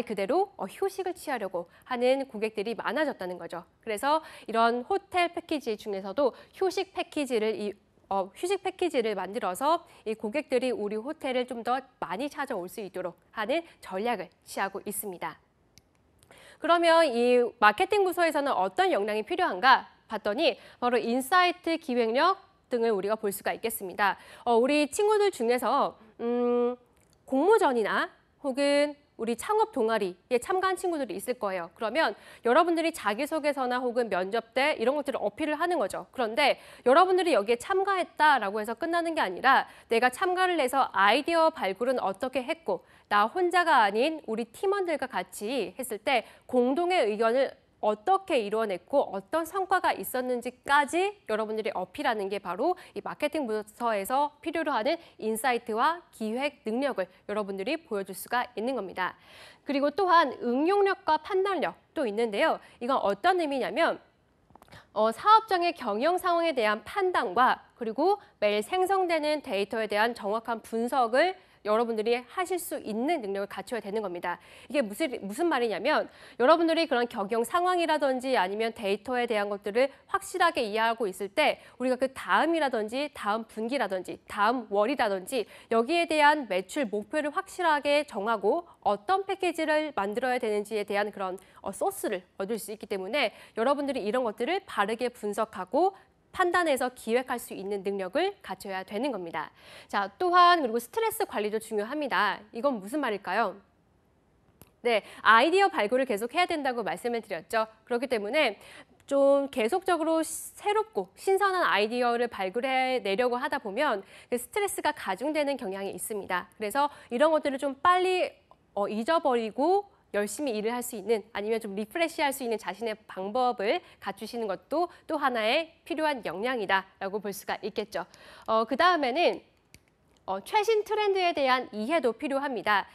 그대로 휴식을 취하려고 하는 고객들이 많아졌다는 거죠. 그래서 이런 호텔 패키지 중에서도 휴식 패키지를 만들어서 이 고객들이 우리 호텔을 좀 더 많이 찾아올 수 있도록 하는 전략을 취하고 있습니다. 그러면 이 마케팅 부서에서는 어떤 역량이 필요한가 봤더니 바로 인사이트, 기획력 등을 우리가 볼 수가 있겠습니다. 우리 친구들 중에서 공모전이나 혹은 우리 창업 동아리에 참가한 친구들이 있을 거예요. 그러면 여러분들이 자기소개서나 혹은 면접 때 이런 것들을 어필을 하는 거죠. 그런데 여러분들이 여기에 참가했다라고 해서 끝나는 게 아니라 내가 참가를 해서 아이디어 발굴은 어떻게 했고 나 혼자가 아닌 우리 팀원들과 같이 했을 때 공동의 의견을 어떻게 이루어냈고 어떤 성과가 있었는지까지 여러분들이 어필하는 게 바로 이 마케팅 부서에서 필요로 하는 인사이트와 기획 능력을 여러분들이 보여줄 수가 있는 겁니다. 그리고 또한 응용력과 판단력도 있는데요. 이건 어떤 의미냐면 사업장의 경영 상황에 대한 판단과 그리고 매일 생성되는 데이터에 대한 정확한 분석을 여러분들이 하실 수 있는 능력을 갖춰야 되는 겁니다. 이게 무슨 말이냐면 여러분들이 그런 경영 상황이라든지 아니면 데이터에 대한 것들을 확실하게 이해하고 있을 때 우리가 그 다음이라든지 다음 분기라든지 다음 월이라든지 여기에 대한 매출 목표를 확실하게 정하고 어떤 패키지를 만들어야 되는지에 대한 그런 소스를 얻을 수 있기 때문에 여러분들이 이런 것들을 바르게 분석하고 판단해서 기획할 수 있는 능력을 갖춰야 되는 겁니다. 자, 또한 그리고 스트레스 관리도 중요합니다. 이건 무슨 말일까요? 네, 아이디어 발굴을 계속 해야 된다고 말씀을 드렸죠. 그렇기 때문에 좀 계속적으로 새롭고 신선한 아이디어를 발굴해 내려고 하다 보면 그 스트레스가 가중되는 경향이 있습니다. 그래서 이런 것들을 좀 빨리 잊어버리고 열심히 일을 할 수 있는 아니면 좀 리프레시할 수 있는 자신의 방법을 갖추시는 것도 또 하나의 필요한 역량이다라고 볼 수가 있겠죠. 그 다음에는 최신 트렌드에 대한 이해도 필요합니다.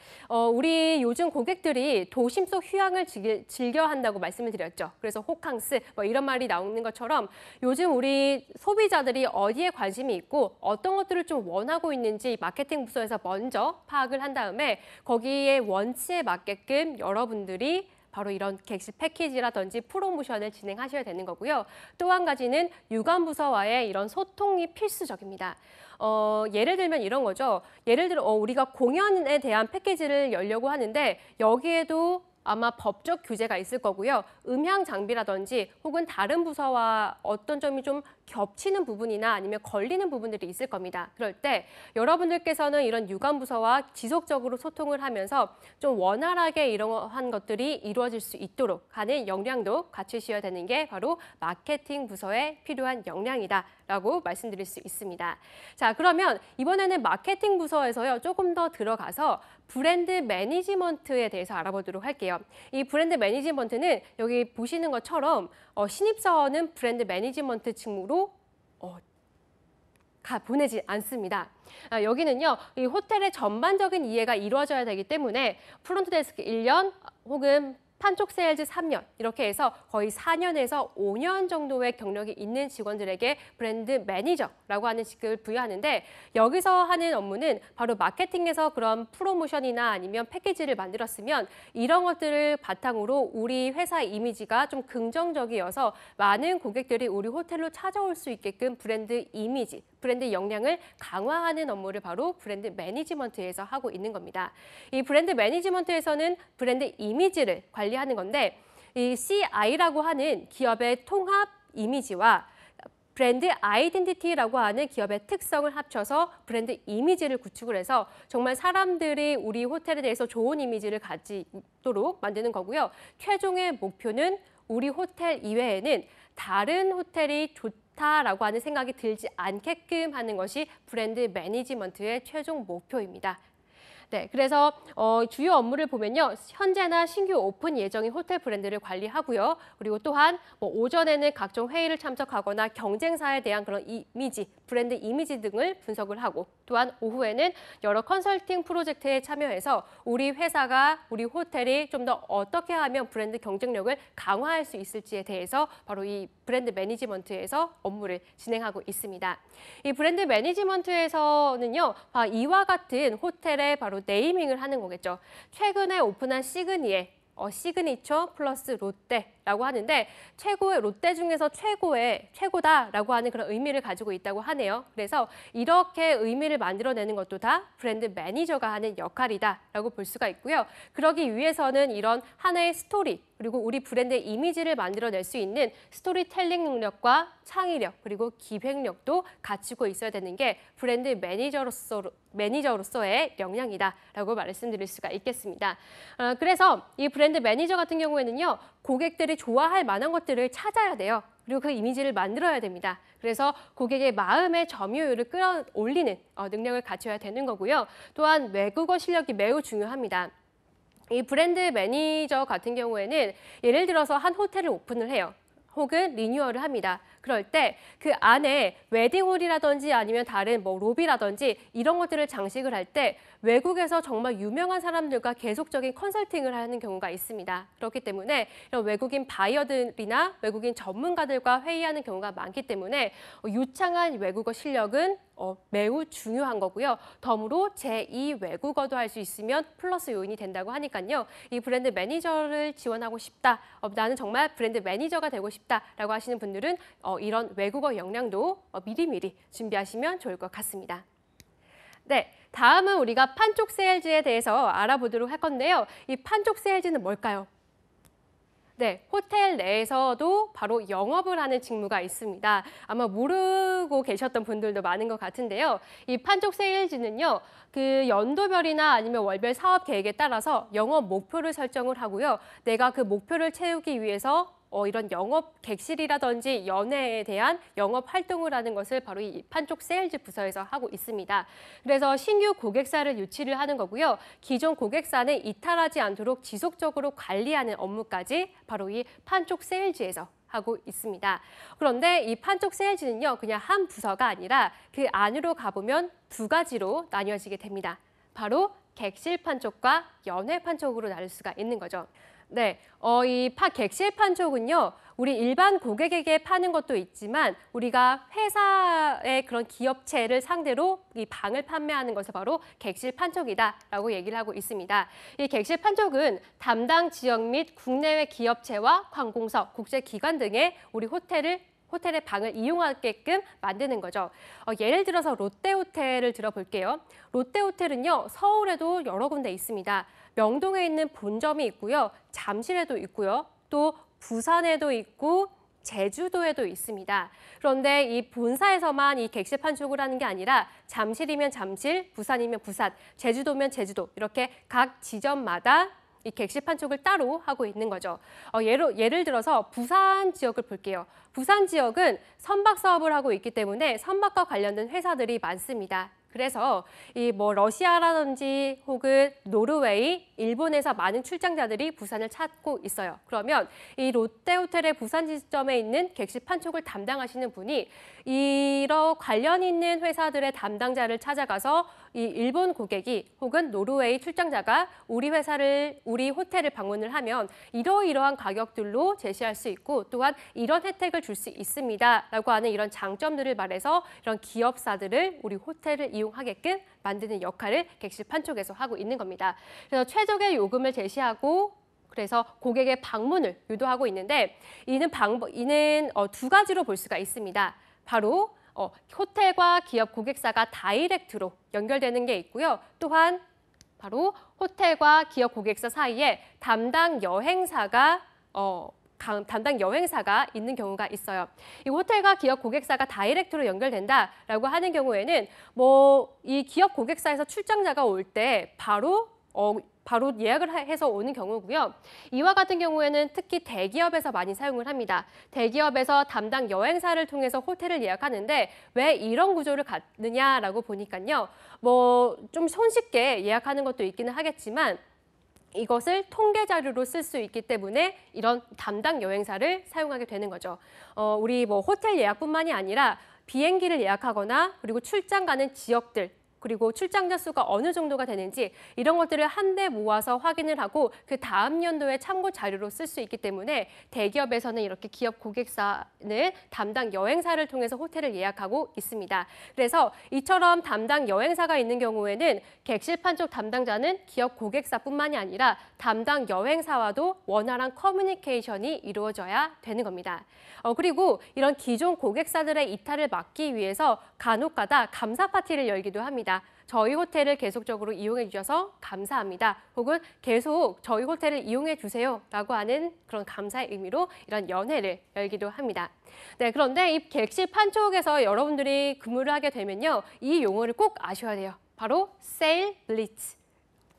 우리 요즘 고객들이 도심 속 휴양을 즐겨 한다고 말씀을 드렸죠. 그래서 호캉스 뭐 이런 말이 나오는 것처럼 요즘 우리 소비자들이 어디에 관심이 있고 어떤 것들을 좀 원하고 있는지 마케팅 부서에서 먼저 파악을 한 다음에 거기에 원치에 맞게끔 여러분들이 바로 이런 객실 패키지라든지 프로모션을 진행하셔야 되는 거고요. 또 한 가지는 유관부서와의 이런 소통이 필수적입니다. 예를 들면 이런 거죠. 예를 들어 우리가 공연에 대한 패키지를 열려고 하는데 여기에도 아마 법적 규제가 있을 거고요. 음향 장비라든지 혹은 다른 부서와 어떤 점이 좀 겹치는 부분이나 아니면 걸리는 부분들이 있을 겁니다. 그럴 때 여러분들께서는 이런 유관부서와 지속적으로 소통을 하면서 좀 원활하게 이러한 것들이 이루어질 수 있도록 하는 역량도 갖추셔야 되는 게 바로 마케팅 부서에 필요한 역량이다라고 말씀드릴 수 있습니다. 자, 그러면 이번에는 마케팅 부서에서요. 조금 더 들어가서 브랜드 매니지먼트에 대해서 알아보도록 할게요. 이 브랜드 매니지먼트는 여기 보시는 것처럼 신입사원은 브랜드 매니지먼트 직무로 보내지 않습니다. 여기는요, 이 호텔의 전반적인 이해가 이루어져야 되기 때문에 프론트 데스크 1년 혹은 판촉 세일즈 3년 이렇게 해서 거의 4년에서 5년 정도의 경력이 있는 직원들에게 브랜드 매니저라고 하는 직급을 부여하는데 여기서 하는 업무는 바로 마케팅에서 그런 프로모션이나 아니면 패키지를 만들었으면 이런 것들을 바탕으로 우리 회사 이미지가 좀 긍정적이어서 많은 고객들이 우리 호텔로 찾아올 수 있게끔 브랜드 이미지, 브랜드 역량을 강화하는 업무를 바로 브랜드 매니지먼트에서 하고 있는 겁니다. 이 브랜드 매니지먼트에서는 브랜드 이미지를 관리하는 건데 이 CI라고 하는 기업의 통합 이미지와 브랜드 아이덴티티라고 하는 기업의 특성을 합쳐서 브랜드 이미지를 구축을 해서 정말 사람들이 우리 호텔에 대해서 좋은 이미지를 가지도록 만드는 거고요. 최종의 목표는 우리 호텔 이외에는 다른 호텔이 좋다라고 하는 생각이 들지 않게끔 하는 것이 브랜드 매니지먼트의 최종 목표입니다. 네, 그래서 주요 업무를 보면요. 현재나 신규 오픈 예정인 호텔 브랜드를 관리하고요. 그리고 또한 오전에는 각종 회의를 참석하거나 경쟁사에 대한 그런 이미지, 브랜드 이미지 등을 분석을 하고 또한 오후에는 여러 컨설팅 프로젝트에 참여해서 우리 회사가, 우리 호텔이 좀 더 어떻게 하면 브랜드 경쟁력을 강화할 수 있을지에 대해서 바로 이 브랜드 매니지먼트에서 업무를 진행하고 있습니다. 이 브랜드 매니지먼트에서는요. 이와 같은 호텔의 바로 네이밍을 하는 거겠죠. 최근에 오픈한 시그니에 시그니처 플러스 롯데라고 하는데 최고의 롯데 중에서 최고다라고 하는 그런 의미를 가지고 있다고 하네요. 그래서 이렇게 의미를 만들어내는 것도 다 브랜드 매니저가 하는 역할이다라고 볼 수가 있고요. 그러기 위해서는 이런 하나의 스토리 그리고 우리 브랜드의 이미지를 만들어낼 수 있는 스토리텔링 능력과 창의력 그리고 기획력도 갖추고 있어야 되는 게 브랜드 매니저로서의 역량이다라고 말씀드릴 수가 있겠습니다. 그래서 이 브랜드 매니저 같은 경우에는요. 고객들이 좋아할 만한 것들을 찾아야 돼요. 그리고 그 이미지를 만들어야 됩니다. 그래서 고객의 마음의 점유율을 끌어올리는 능력을 갖춰야 되는 거고요. 또한 외국어 실력이 매우 중요합니다. 이 브랜드 매니저 같은 경우에는 예를 들어서 한 호텔을 오픈을 해요. 혹은 리뉴얼을 합니다. 그럴 때 그 안에 웨딩홀이라든지 아니면 다른 뭐 로비라든지 이런 것들을 장식을 할 때 외국에서 정말 유명한 사람들과 계속적인 컨설팅을 하는 경우가 있습니다. 그렇기 때문에 이런 외국인 바이어들이나 외국인 전문가들과 회의하는 경우가 많기 때문에 유창한 외국어 실력은 매우 중요한 거고요. 덤으로 제2 외국어도 할 수 있으면 플러스 요인이 된다고 하니까요. 이 브랜드 매니저를 지원하고 싶다. 나는 정말 브랜드 매니저가 되고 싶다라고 하시는 분들은 이런 외국어 역량도 미리미리 준비하시면 좋을 것 같습니다. 네, 다음은 우리가 판촉 세일즈에 대해서 알아보도록 할 건데요. 이 판촉 세일즈는 뭘까요? 네, 호텔 내에서도 바로 영업을 하는 직무가 있습니다. 아마 모르고 계셨던 분들도 많은 것 같은데요. 이 판촉 세일즈는요, 그 연도별이나 아니면 월별 사업 계획에 따라서 영업 목표를 설정을 하고요. 내가 그 목표를 채우기 위해서 이런 영업 객실이라든지 연회에 대한 영업 활동을 하는 것을 바로 이 판촉 세일즈 부서에서 하고 있습니다. 그래서 신규 고객사를 유치를 하는 거고요. 기존 고객사는 이탈하지 않도록 지속적으로 관리하는 업무까지 바로 이 판촉 세일즈에서 하고 있습니다. 그런데 이 판촉 세일즈는요, 그냥 한 부서가 아니라 그 안으로 가보면 두 가지로 나뉘어지게 됩니다. 바로 객실 판촉과 연회 판촉으로 나눌 수가 있는 거죠. 네, 이 객실 판촉은요, 우리 일반 고객에게 파는 것도 있지만 우리가 회사의 그런 기업체를 상대로 이 방을 판매하는 것을 바로 객실 판촉이다라고 얘기를 하고 있습니다. 이 객실 판촉은 담당 지역 및 국내외 기업체와 관공서, 국제기관 등의 우리 호텔의 방을 이용하게끔 만드는 거죠. 예를 들어서 롯데호텔을 들어볼게요. 롯데호텔은요, 서울에도 여러 군데 있습니다. 명동에 있는 본점이 있고요. 잠실에도 있고요. 또 부산에도 있고 제주도에도 있습니다. 그런데 이 본사에서만 이 객실 판촉을 하는 게 아니라 잠실이면 잠실, 부산이면 부산, 제주도면 제주도 이렇게 각 지점마다 이 객실 판촉을 따로 하고 있는 거죠. 예를 들어서 부산 지역을 볼게요. 부산 지역은 선박 사업을 하고 있기 때문에 선박과 관련된 회사들이 많습니다. 그래서 이 러시아라든지 혹은 노르웨이, 일본에서 많은 출장자들이 부산을 찾고 있어요. 그러면 이 롯데호텔의 부산 지점에 있는 객실 판촉을 담당하시는 분이 이런 관련 있는 회사들의 담당자를 찾아가서 이 일본 고객이 혹은 노르웨이 출장자가 우리 호텔을 방문을 하면 이러이러한 가격들로 제시할 수 있고 또한 이런 혜택을 줄 수 있습니다라고 하는 이런 장점들을 말해서 이런 기업사들을 우리 호텔을 이용하게끔 만드는 역할을 객실 판촉에서 하고 있는 겁니다. 그래서 최적의 요금을 제시하고 그래서 고객의 방문을 유도하고 있는데 이는 두 가지로 볼 수가 있습니다. 바로 호텔과 기업 고객사가 다이렉트로 연결되는 게 있고요. 또한 바로 호텔과 기업 고객사 사이에 담당 여행사가 있는 경우가 있어요. 이 호텔과 기업 고객사가 다이렉트로 연결된다라고 하는 경우에는 이 기업 고객사에서 출장자가 올 때 바로 예약을 해서 오는 경우고요. 이와 같은 경우에는 특히 대기업에서 많이 사용을 합니다. 대기업에서 담당 여행사를 통해서 호텔을 예약하는데 왜 이런 구조를 갖느냐라고 보니까요. 좀 손쉽게 예약하는 것도 있기는 하겠지만 이것을 통계 자료로 쓸 수 있기 때문에 이런 담당 여행사를 사용하게 되는 거죠. 우리 호텔 예약뿐만이 아니라 비행기를 예약하거나 그리고 출장 가는 지역들 그리고 출장자 수가 어느 정도가 되는지 이런 것들을 한데 모아서 확인을 하고 그 다음 연도에 참고 자료로 쓸 수 있기 때문에 대기업에서는 이렇게 기업 고객사는 담당 여행사를 통해서 호텔을 예약하고 있습니다. 그래서 이처럼 담당 여행사가 있는 경우에는 객실 판촉 담당자는 기업 고객사뿐만이 아니라 담당 여행사와도 원활한 커뮤니케이션이 이루어져야 되는 겁니다. 그리고 이런 기존 고객사들의 이탈을 막기 위해서 간혹가다 감사 파티를 열기도 합니다. 저희 호텔을 계속적으로 이용해 주셔서 감사합니다. 혹은 계속 저희 호텔을 이용해 주세요 라고 하는 그런 감사의 의미로 이런 연회를 열기도 합니다. 네, 그런데 이 객실 판촉에서 여러분들이 근무를 하게 되면요. 이 용어를 꼭 아셔야 돼요. 바로 세일 블리츠.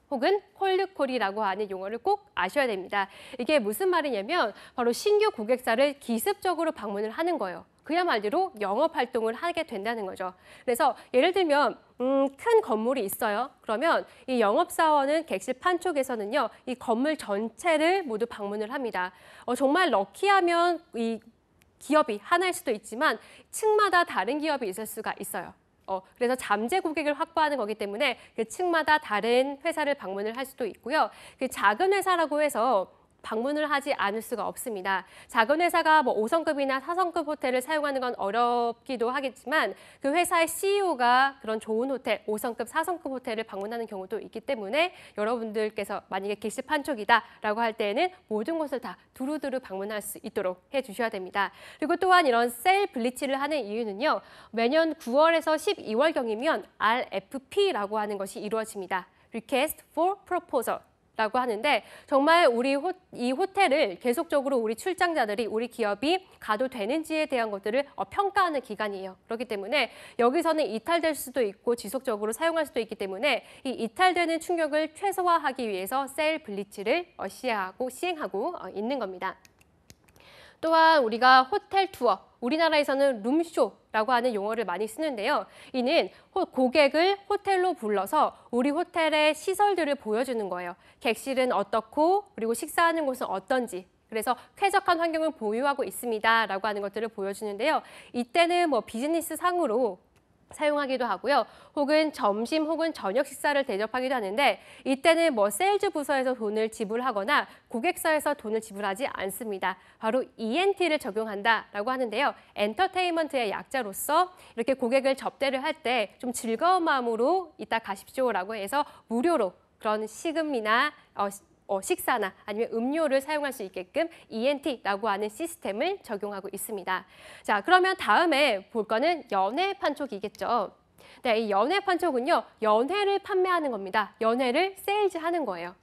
혹은 콜드콜이라고 하는 용어를 꼭 아셔야 됩니다. 이게 무슨 말이냐면 바로 신규 고객사를 기습적으로 방문을 하는 거예요. 그야말로 영업 활동을 하게 된다는 거죠. 그래서 예를 들면 큰 건물이 있어요. 그러면 이 영업사원은 객실 판촉에서는요. 이 건물 전체를 모두 방문을 합니다. 정말 럭키하면 이 기업이 하나일 수도 있지만 층마다 다른 기업이 있을 수가 있어요. 그래서 잠재 고객을 확보하는 거기 때문에 그 층마다 다른 회사를 방문을 할 수도 있고요. 그 작은 회사라고 해서 방문을 하지 않을 수가 없습니다. 작은 회사가 뭐 5성급이나 4성급 호텔을 사용하는 건 어렵기도 하겠지만 그 회사의 CEO가 그런 좋은 호텔, 5성급, 4성급 호텔을 방문하는 경우도 있기 때문에 여러분들께서 만약에 객실 판촉이다라고 할 때에는 모든 곳을 다 두루두루 방문할 수 있도록 해주셔야 됩니다. 그리고 또한 이런 세일 블리치를 하는 이유는요. 매년 9월에서 12월경이면 RFP라고 하는 것이 이루어집니다. Request for Proposal. 라고 하는데 정말 이 호텔을 계속적으로 우리 출장자들이 우리 기업이 가도 되는지에 대한 것들을 평가하는 기간이에요. 그렇기 때문에 여기서는 이탈될 수도 있고 지속적으로 사용할 수도 있기 때문에 이 이탈되는 충격을 최소화하기 위해서 세일 블리치를 시행하고 있는 겁니다. 또한 우리가 호텔 투어, 우리나라에서는 룸쇼라고 하는 용어를 많이 쓰는데요. 이는 고객을 호텔로 불러서 우리 호텔의 시설들을 보여주는 거예요. 객실은 어떻고 그리고 식사하는 곳은 어떤지. 그래서 쾌적한 환경을 보유하고 있습니다라고 하는 것들을 보여주는데요. 이때는 뭐 비즈니스 상으로 사용하기도 하고요. 혹은 점심 혹은 저녁 식사를 대접하기도 하는데 이때는 뭐 세일즈 부서에서 돈을 지불하거나 고객사에서 돈을 지불하지 않습니다. 바로 ENT를 적용한다라고 하는데요. 엔터테인먼트의 약자로서 이렇게 고객을 접대를 할 때 좀 즐거운 마음으로 이따 가십시오라고 해서 무료로 그런 식음이나 식사나 아니면 음료를 사용할 수 있게끔 ENT라고 하는 시스템을 적용하고 있습니다. 자, 그러면 다음에 볼 거는 연회 판촉이겠죠. 네, 이 연회 판촉은요, 연회를 판매하는 겁니다. 연회를 세일즈하는 거예요.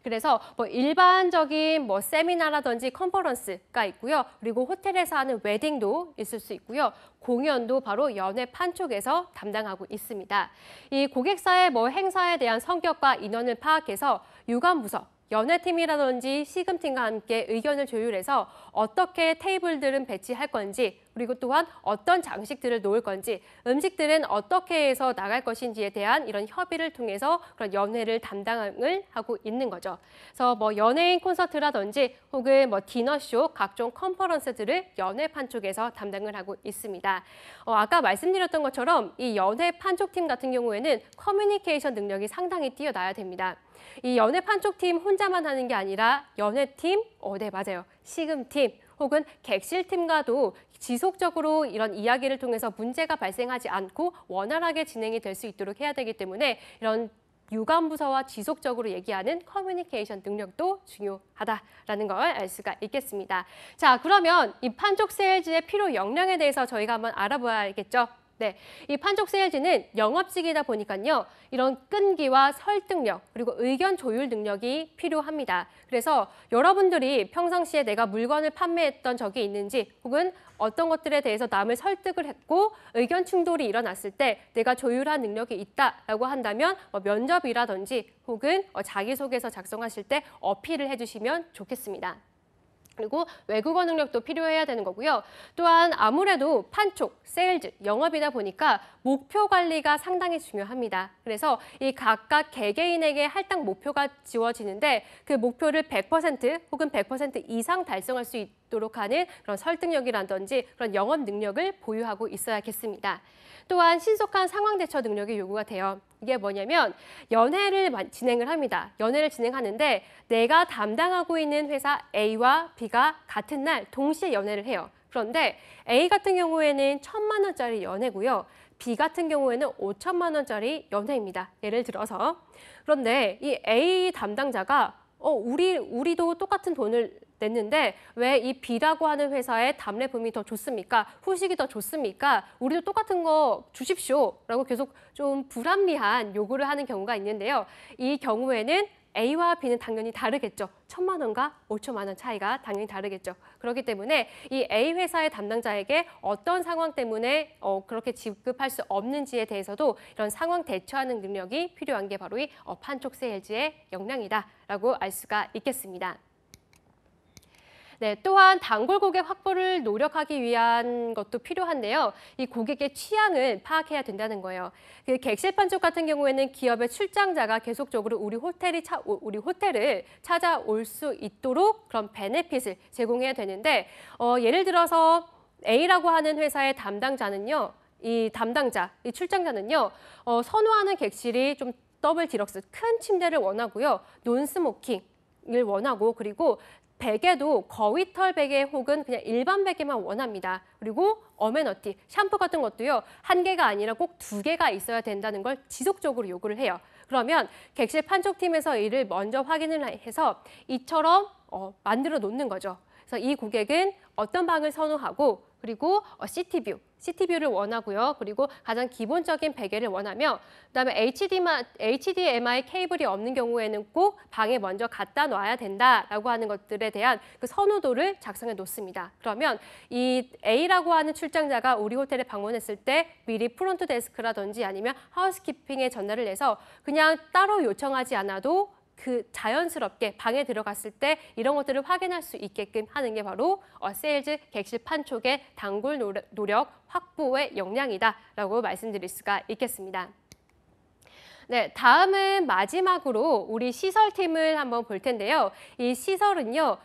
그래서 뭐 일반적인 뭐 세미나라든지 컨퍼런스가 있고요. 그리고 호텔에서 하는 웨딩도 있을 수 있고요. 공연도 바로 연회 판촉에서 담당하고 있습니다. 이 고객사의 뭐 행사에 대한 성격과 인원을 파악해서 유관부서, 연회팀이라든지 시금팀과 함께 의견을 조율해서 어떻게 테이블들은 배치할 건지 그리고 또한 어떤 장식들을 놓을 건지 음식들은 어떻게 해서 나갈 것인지에 대한 이런 협의를 통해서 그런 연회를 담당을 하고 있는 거죠. 그래서 뭐 연예인 콘서트라든지 혹은 뭐 디너쇼, 각종 컨퍼런스들을 연회 판촉에서 담당을 하고 있습니다. 아까 말씀드렸던 것처럼 이 연회 판촉팀 같은 경우에는 커뮤니케이션 능력이 상당히 뛰어나야 됩니다. 이 연회 판촉팀 혼자만 하는 게 아니라 연회팀, 네 맞아요, 시금팀 혹은 객실팀과도 지속적으로 이런 이야기를 통해서 문제가 발생하지 않고 원활하게 진행이 될 수 있도록 해야 되기 때문에 이런 유관부서와 지속적으로 얘기하는 커뮤니케이션 능력도 중요하다라는 걸 알 수가 있겠습니다. 자, 그러면 이 판촉 세일즈의 필요 역량에 대해서 저희가 한번 알아봐야겠죠. 네, 이 판촉 세일즈는 영업직이다 보니까요. 이런 끈기와 설득력 그리고 의견 조율 능력이 필요합니다. 그래서 여러분들이 평상시에 내가 물건을 판매했던 적이 있는지 혹은 어떤 것들에 대해서 남을 설득을 했고 의견 충돌이 일어났을 때 내가 조율한 능력이 있다라고 한다면 면접이라든지 혹은 자기소개서 작성하실 때 어필을 해주시면 좋겠습니다. 그리고 외국어 능력도 필요해야 되는 거고요. 또한 아무래도 판촉, 세일즈, 영업이다 보니까 목표 관리가 상당히 중요합니다. 그래서 이 각각 개개인에게 할당 목표가 지워지는데 그 목표를 100% 혹은 100% 이상 달성할 수 있도록 하는 그런 설득력이라든지 그런 영업 능력을 보유하고 있어야겠습니다. 또한 신속한 상황 대처 능력이 요구가 돼요. 이게 뭐냐면 연회를 진행을 합니다. 연회를 진행하는데 내가 담당하고 있는 회사 A와 B가 같은 날 동시에 연회를 해요. 그런데 A 같은 경우에는 1,000만 원짜리 연회고요. B 같은 경우에는 5천만 원짜리 연회입니다. 예를 들어서. 그런데 이 A 담당자가 우리도 똑같은 돈을 냈는데 왜 이 B라고 하는 회사의 답례품이 더 좋습니까? 후식이 더 좋습니까? 우리도 똑같은 거 주십시오. 라고 계속 좀 불합리한 요구를 하는 경우가 있는데요. 이 경우에는 A와 B는 당연히 다르겠죠. 1,000만 원과 5천만 원 차이가 당연히 다르겠죠. 그렇기 때문에 이 A 회사의 담당자에게 어떤 상황 때문에 그렇게 지급할 수 없는지에 대해서도 이런 상황 대처하는 능력이 필요한 게 바로 이 판촉 세일즈의 역량이다라고 알 수가 있겠습니다. 네, 또한 단골 고객 확보를 노력하기 위한 것도 필요한데요. 이 고객의 취향을 파악해야 된다는 거예요. 그 객실판 쪽 같은 경우에는 기업의 출장자가 계속적으로 우리 호텔을 찾아올 수 있도록 그런 베네핏을 제공해야 되는데, 예를 들어서 A라고 하는 회사의 담당자는요, 이 출장자는요, 선호하는 객실이 좀 더블 디럭스, 큰 침대를 원하고요, 논스모킹을 원하고, 그리고 베개도 거위털 베개 혹은 그냥 일반 베개만 원합니다. 그리고 어메너티, 샴푸 같은 것도요, 한 개가 아니라 꼭 두 개가 있어야 된다는 걸 지속적으로 요구를 해요. 그러면 객실 판촉팀에서 이를 먼저 확인을 해서 이처럼 만들어 놓는 거죠. 그래서 이 고객은 어떤 방을 선호하고, 그리고 시티뷰를 원하고요. 그리고 가장 기본적인 베개를 원하며, 그다음에 HDMI 케이블이 없는 경우에는 꼭 방에 먼저 갖다 놔야 된다라고 하는 것들에 대한 그 선호도를 작성해 놓습니다. 그러면 이 A라고 하는 출장자가 우리 호텔에 방문했을 때 미리 프론트 데스크라든지 아니면 하우스키핑에 전화를 해서 그냥 따로 요청하지 않아도 그 자연스럽게 방에 들어갔을 때 이런 것들을 확인할 수 있게끔 하는 게 바로 세일즈 객실 판촉의 단골 노력 확보의 역량이다라고 말씀드릴 수가 있겠습니다. 네, 다음은 마지막으로 우리 시설팀을 한번 볼 텐데요. 이 시설은요,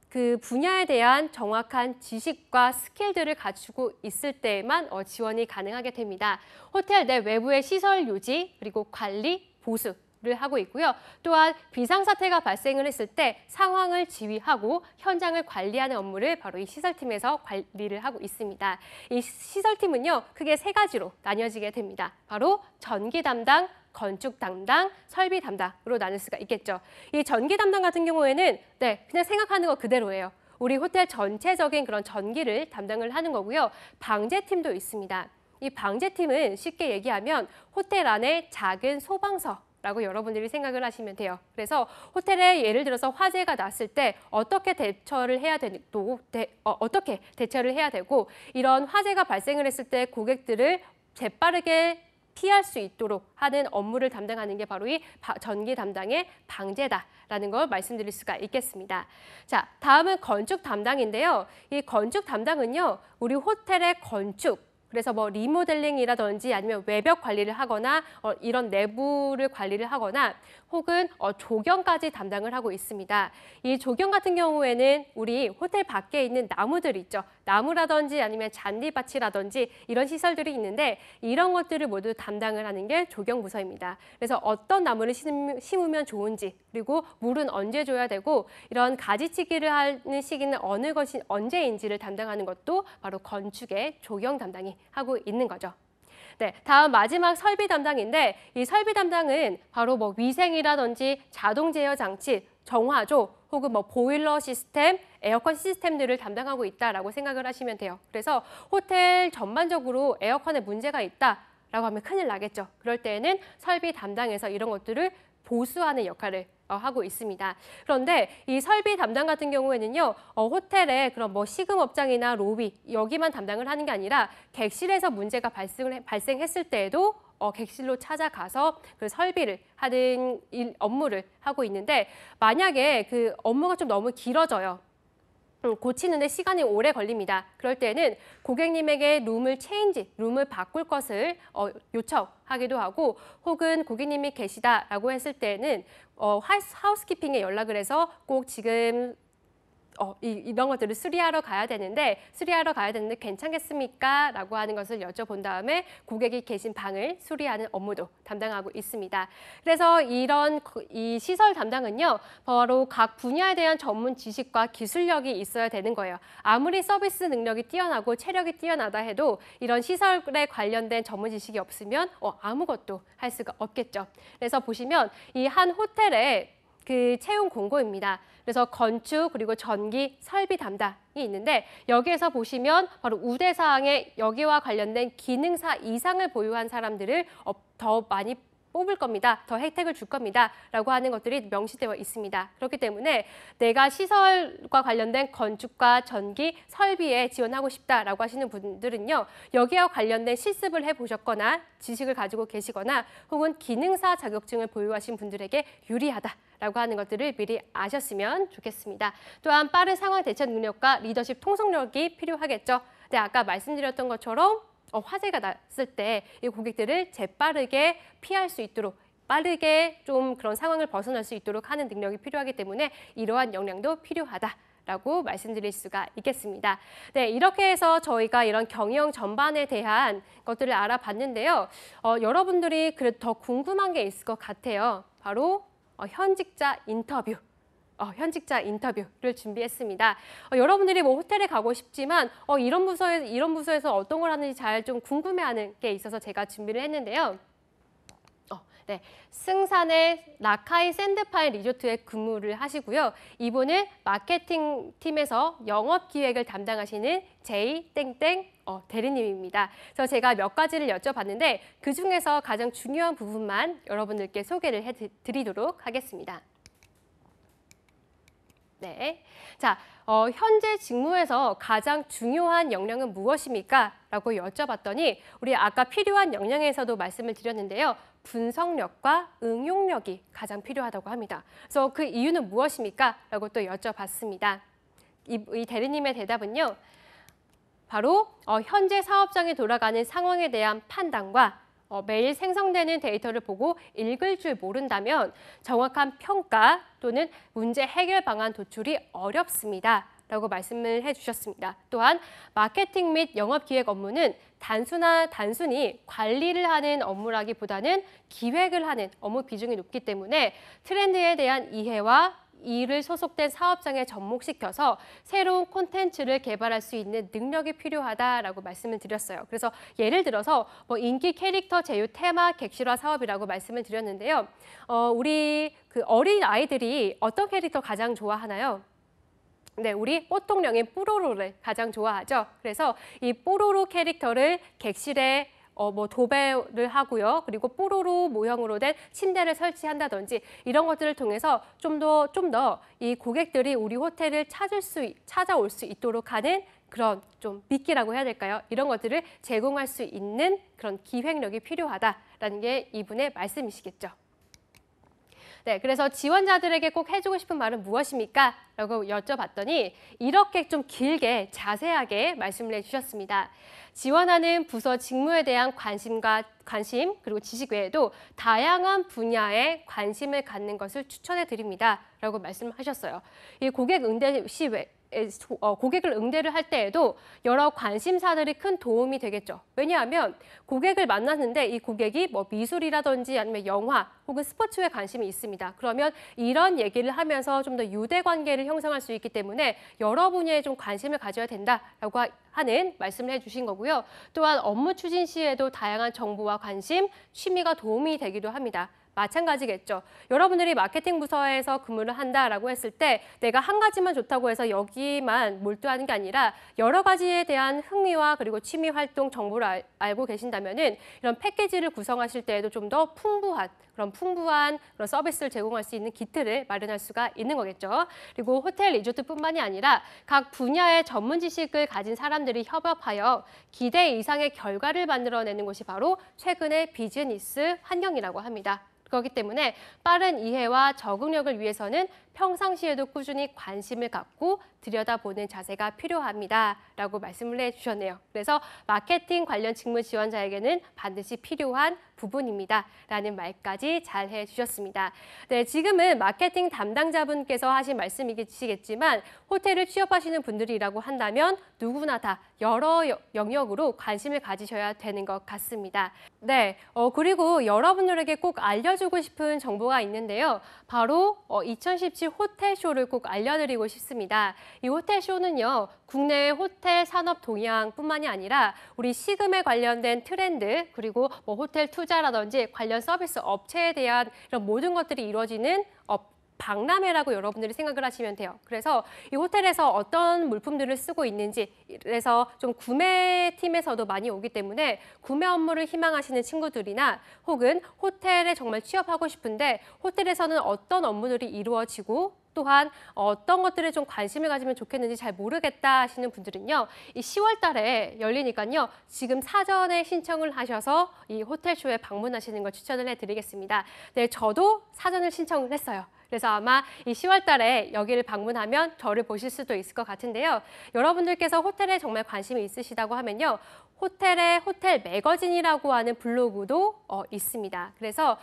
그 분야에 대한 정확한 지식과 스킬들을 갖추고 있을 때에만 지원이 가능하게 됩니다. 호텔 내 외부의 시설 유지, 그리고 관리, 보수, 를 하고 있고요. 또한 비상사태가 발생을 했을 때 상황을 지휘하고 현장을 관리하는 업무를 바로 이 시설팀에서 관리를 하고 있습니다. 이 시설팀은요, 크게 세 가지로 나뉘어지게 됩니다. 바로 전기 담당, 건축 담당, 설비 담당으로 나눌 수가 있겠죠. 이 전기 담당 같은 경우에는 그냥 생각하는 거 그대로예요. 우리 호텔 전체적인 그런 전기를 담당을 하는 거고요. 방제팀도 있습니다. 이 방제팀은 쉽게 얘기하면 호텔 안에 작은 소방서 라고 여러분들이 생각을 하시면 돼요. 그래서 호텔에 예를 들어서 화재가 났을 때 어떻게 대처를 해야 어떻게 대처를 해야 되고, 이런 화재가 발생을 했을 때 고객들을 재빠르게 피할 수 있도록 하는 업무를 담당하는 게 바로 이 전기 담당의 방제다라는 걸 말씀드릴 수가 있겠습니다. 자, 다음은 건축 담당인데요. 이 건축 담당은요, 우리 호텔의 건축, 그래서 뭐 리모델링이라든지 아니면 외벽 관리를 하거나 이런 내부를 관리를 하거나 혹은 조경까지 담당을 하고 있습니다. 이 조경 같은 경우에는 우리 호텔 밖에 있는 나무들 있죠. 나무라든지 아니면 잔디밭이라든지 이런 시설들이 있는데 이런 것들을 모두 담당을 하는 게 조경부서입니다. 그래서 어떤 나무를 심으면 좋은지, 그리고 물은 언제 줘야 되고, 이런 가지치기를 하는 시기는 어느 것이 언제인지를 담당하는 것도 바로 건축의 조경 담당이 하고 있는 거죠. 네, 다음 마지막 설비 담당인데, 이 설비 담당은 바로 뭐 위생이라든지 자동 제어 장치, 정화조 혹은 뭐 보일러 시스템, 에어컨 시스템들을 담당하고 있다라고 생각을 하시면 돼요. 그래서 호텔 전반적으로 에어컨에 문제가 있다라고 하면 큰일 나겠죠. 그럴 때에는 설비 담당에서 이런 것들을 보수하는 역할을 하고 있습니다. 그런데 이 설비 담당 같은 경우에는요, 호텔에 그런 뭐 시금업장이나 로비 여기만 담당을 하는 게 아니라 객실에서 문제가 발생했을 때에도 객실로 찾아가서 그 설비를 하는 업무를 하고 있는데, 만약에 그 업무가 좀 너무 길어져요. 고치는데 시간이 오래 걸립니다. 그럴 때는 고객님에게 룸을 바꿀 것을 요청하기도 하고, 혹은 고객님이 계시다라고 했을 때는 하우스키핑에 연락을 해서 꼭 지금 이런 것들을 수리하러 가야 되는데 괜찮겠습니까? 라고 하는 것을 여쭤본 다음에 고객이 계신 방을 수리하는 업무도 담당하고 있습니다. 그래서 이 시설 담당은요, 바로 각 분야에 대한 전문 지식과 기술력이 있어야 되는 거예요. 아무리 서비스 능력이 뛰어나고 체력이 뛰어나다 해도 이런 시설에 관련된 전문 지식이 없으면 아무것도 할 수가 없겠죠. 그래서 보시면 이 한 호텔에 그 채용 공고입니다. 그래서 건축, 그리고 전기, 설비 담당이 있는데, 여기에서 보시면 바로 우대사항에 여기와 관련된 기능사 이상을 보유한 사람들을 더 많이 뽑을 겁니다. 더 혜택을 줄 겁니다. 라고 하는 것들이 명시되어 있습니다. 그렇기 때문에 내가 시설과 관련된 건축과 전기, 설비에 지원하고 싶다라고 하시는 분들은요, 여기와 관련된 실습을 해보셨거나 지식을 가지고 계시거나 혹은 기능사 자격증을 보유하신 분들에게 유리하다. 라고 하는 것들을 미리 아셨으면 좋겠습니다. 또한 빠른 상황 대처 능력과 리더십 통솔력이 필요하겠죠. 네, 아까 말씀드렸던 것처럼 화재가 났을 때 이 고객들을 재빠르게 피할 수 있도록 빠르게 좀 그런 상황을 벗어날 수 있도록 하는 능력이 필요하기 때문에 이러한 역량도 필요하다라고 말씀드릴 수가 있겠습니다. 네, 이렇게 해서 저희가 이런 경영 전반에 대한 것들을 알아봤는데요. 여러분들이 그래도 더 궁금한 게 있을 것 같아요. 바로 현직자 인터뷰. 현직자 인터뷰를 준비했습니다. 여러분들이 뭐 호텔에 가고 싶지만 이런 부서에서 어떤 걸 하는지 잘 좀 궁금해하는 게 있어서 제가 준비를 했는데요. 네, 승산의 라카이 샌드파인 리조트에 근무를 하시고요. 이분은 마케팅 팀에서 영업 기획을 담당하시는 제이 땡땡 대리님입니다. 그래서 제가 몇 가지를 여쭤봤는데 그 중에서 가장 중요한 부분만 여러분들께 소개를 해드리도록 하겠습니다. 네, 자, 현재 직무에서 가장 중요한 역량은 무엇입니까? 라고 여쭤봤더니 우리 아까 필요한 역량에서도 말씀을 드렸는데요. 분석력과 응용력이 가장 필요하다고 합니다. 그래서 그 이유는 무엇입니까? 라고 또 여쭤봤습니다. 이 대리님의 대답은요. 바로 현재 사업장에 돌아가는 상황에 대한 판단과 매일 생성되는 데이터를 보고 읽을 줄 모른다면 정확한 평가 또는 문제 해결 방안 도출이 어렵습니다. 라고 말씀을 해주셨습니다. 또한 마케팅 및 영업기획 업무는 단순히 관리를 하는 업무라기보다는 기획을 하는 업무 비중이 높기 때문에 트렌드에 대한 이해와 이를 소속된 사업장에 접목시켜서 새로운 콘텐츠를 개발할 수 있는 능력이 필요하다라고 말씀을 드렸어요. 그래서 예를 들어서 인기 캐릭터 제휴 테마 객실화 사업이라고 말씀을 드렸는데요. 우리 그 어린 아이들이 어떤 캐릭터 가장 좋아하나요? 네, 우리 뽀통령인 뽀로로를 가장 좋아하죠. 그래서 이 뽀로로 캐릭터를 객실에 도배를 하고요. 그리고 뽀로로 모형으로 된 침대를 설치한다든지 이런 것들을 통해서 좀 더 이 고객들이 우리 호텔을 찾아올 수 있도록 하는 그런 좀 미끼라고 해야 될까요? 이런 것들을 제공할 수 있는 그런 기획력이 필요하다라는 게 이분의 말씀이시겠죠. 네, 그래서 지원자들에게 꼭 해주고 싶은 말은 무엇입니까? 라고 여쭤봤더니 이렇게 좀 길게 자세하게 말씀을 해주셨습니다. 지원하는 부서 직무에 대한 관심 그리고 지식 외에도 다양한 분야에 관심을 갖는 것을 추천해 드립니다. 라고 말씀하셨어요. 이 고객 응대 시 고객을 응대를 할 때에도 여러 관심사들이 큰 도움이 되겠죠. 왜냐하면 고객을 만났는데 이 고객이 미술이라든지 아니면 영화 혹은 스포츠에 관심이 있습니다. 그러면 이런 얘기를 하면서 좀 더 유대 관계를 형성할 수 있기 때문에 여러 분야에 좀 관심을 가져야 된다라고 하는 말씀을 해주신 거고요. 또한 업무 추진 시에도 다양한 정보와 관심, 취미가 도움이 되기도 합니다. 마찬가지겠죠. 여러분들이 마케팅 부서에서 근무를 한다라고 했을 때 내가 한 가지만 좋다고 해서 여기만 몰두하는 게 아니라 여러 가지에 대한 흥미와 그리고 취미 활동 정보를 알고 계신다면은 이런 패키지를 구성하실 때에도 좀 더 풍부한 그런 서비스를 제공할 수 있는 기틀을 마련할 수가 있는 거겠죠. 그리고 호텔 리조트뿐만이 아니라 각 분야의 전문 지식을 가진 사람들이 협업하여 기대 이상의 결과를 만들어내는 것이 바로 최근의 비즈니스 환경이라고 합니다. 그렇기 때문에 빠른 이해와 적응력을 위해서는 평상시에도 꾸준히 관심을 갖고 들여다보는 자세가 필요합니다라고 말씀을 해주셨네요. 그래서 마케팅 관련 직무 지원자에게는 반드시 필요한 부분입니다라는 말까지 잘 해주셨습니다. 네, 지금은 마케팅 담당자분께서 하신 말씀이시겠지만 호텔을 취업하시는 분들이라고 한다면 누구나 다 여러 영역으로 관심을 가지셔야 되는 것 같습니다. 네, 그리고 여러분들에게 꼭 알려주고 싶은 정보가 있는데요. 바로 2017 호텔쇼를 꼭 알려드리고 싶습니다. 이 호텔쇼는요, 국내의 호텔 산업 동향뿐만이 아니라 우리 시금에 관련된 트렌드 그리고 호텔 투자라든지 관련 서비스 업체에 대한 이런 모든 것들이 이루어지는 박람회라고 여러분들이 생각을 하시면 돼요. 그래서 이 호텔에서 어떤 물품들을 쓰고 있는지 그래서 좀 구매팀에서도 많이 오기 때문에 구매 업무를 희망하시는 친구들이나 혹은 호텔에 정말 취업하고 싶은데 호텔에서는 어떤 업무들이 이루어지고 또한 어떤 것들에 좀 관심을 가지면 좋겠는지 잘 모르겠다 하시는 분들은요. 이 10월 달에 열리니까요. 지금 사전에 신청을 하셔서 이 호텔쇼에 방문하시는 걸 추천을 해드리겠습니다. 네, 저도 사전을 신청을 했어요. 그래서 아마 이 10월 달에 여기를 방문하면 저를 보실 수도 있을 것 같은데요. 여러분들께서 호텔에 정말 관심이 있으시다고 하면요. 호텔의 호텔 매거진이라고 하는 블로그도 있습니다. 그래서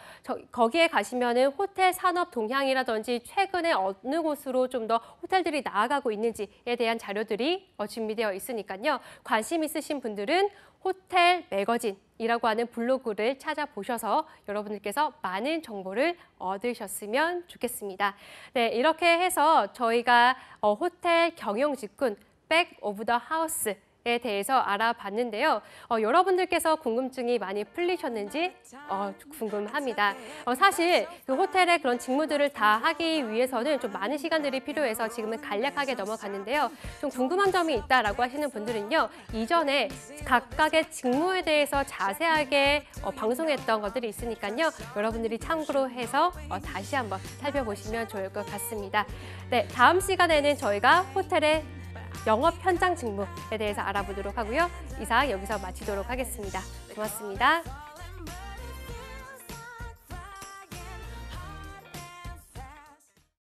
거기에 가시면은 호텔 산업 동향이라든지 최근에 어느 곳으로 좀 더 호텔들이 나아가고 있는지에 대한 자료들이 준비되어 있으니까요. 관심 있으신 분들은 호텔 매거진이라고 하는 블로그를 찾아보셔서 여러분들께서 많은 정보를 얻으셨으면 좋겠습니다. 네, 이렇게 해서 저희가 호텔 경영 직군 백 오브 더 하우스에 대해서 알아봤는데요. 여러분들께서 궁금증이 많이 풀리셨는지 궁금합니다. 사실 그 호텔의 그런 직무들을 다 하기 위해서는 좀 많은 시간들이 필요해서 지금은 간략하게 넘어갔는데요. 좀 궁금한 점이 있다라고 하시는 분들은요. 이전에 각각의 직무에 대해서 자세하게 방송했던 것들이 있으니까요. 여러분들이 참고로 해서 다시 한번 살펴보시면 좋을 것 같습니다. 네, 다음 시간에는 저희가 호텔의 영업 현장 직무에 대해서 알아보도록 하고요. 이상 여기서 마치도록 하겠습니다. 고맙습니다.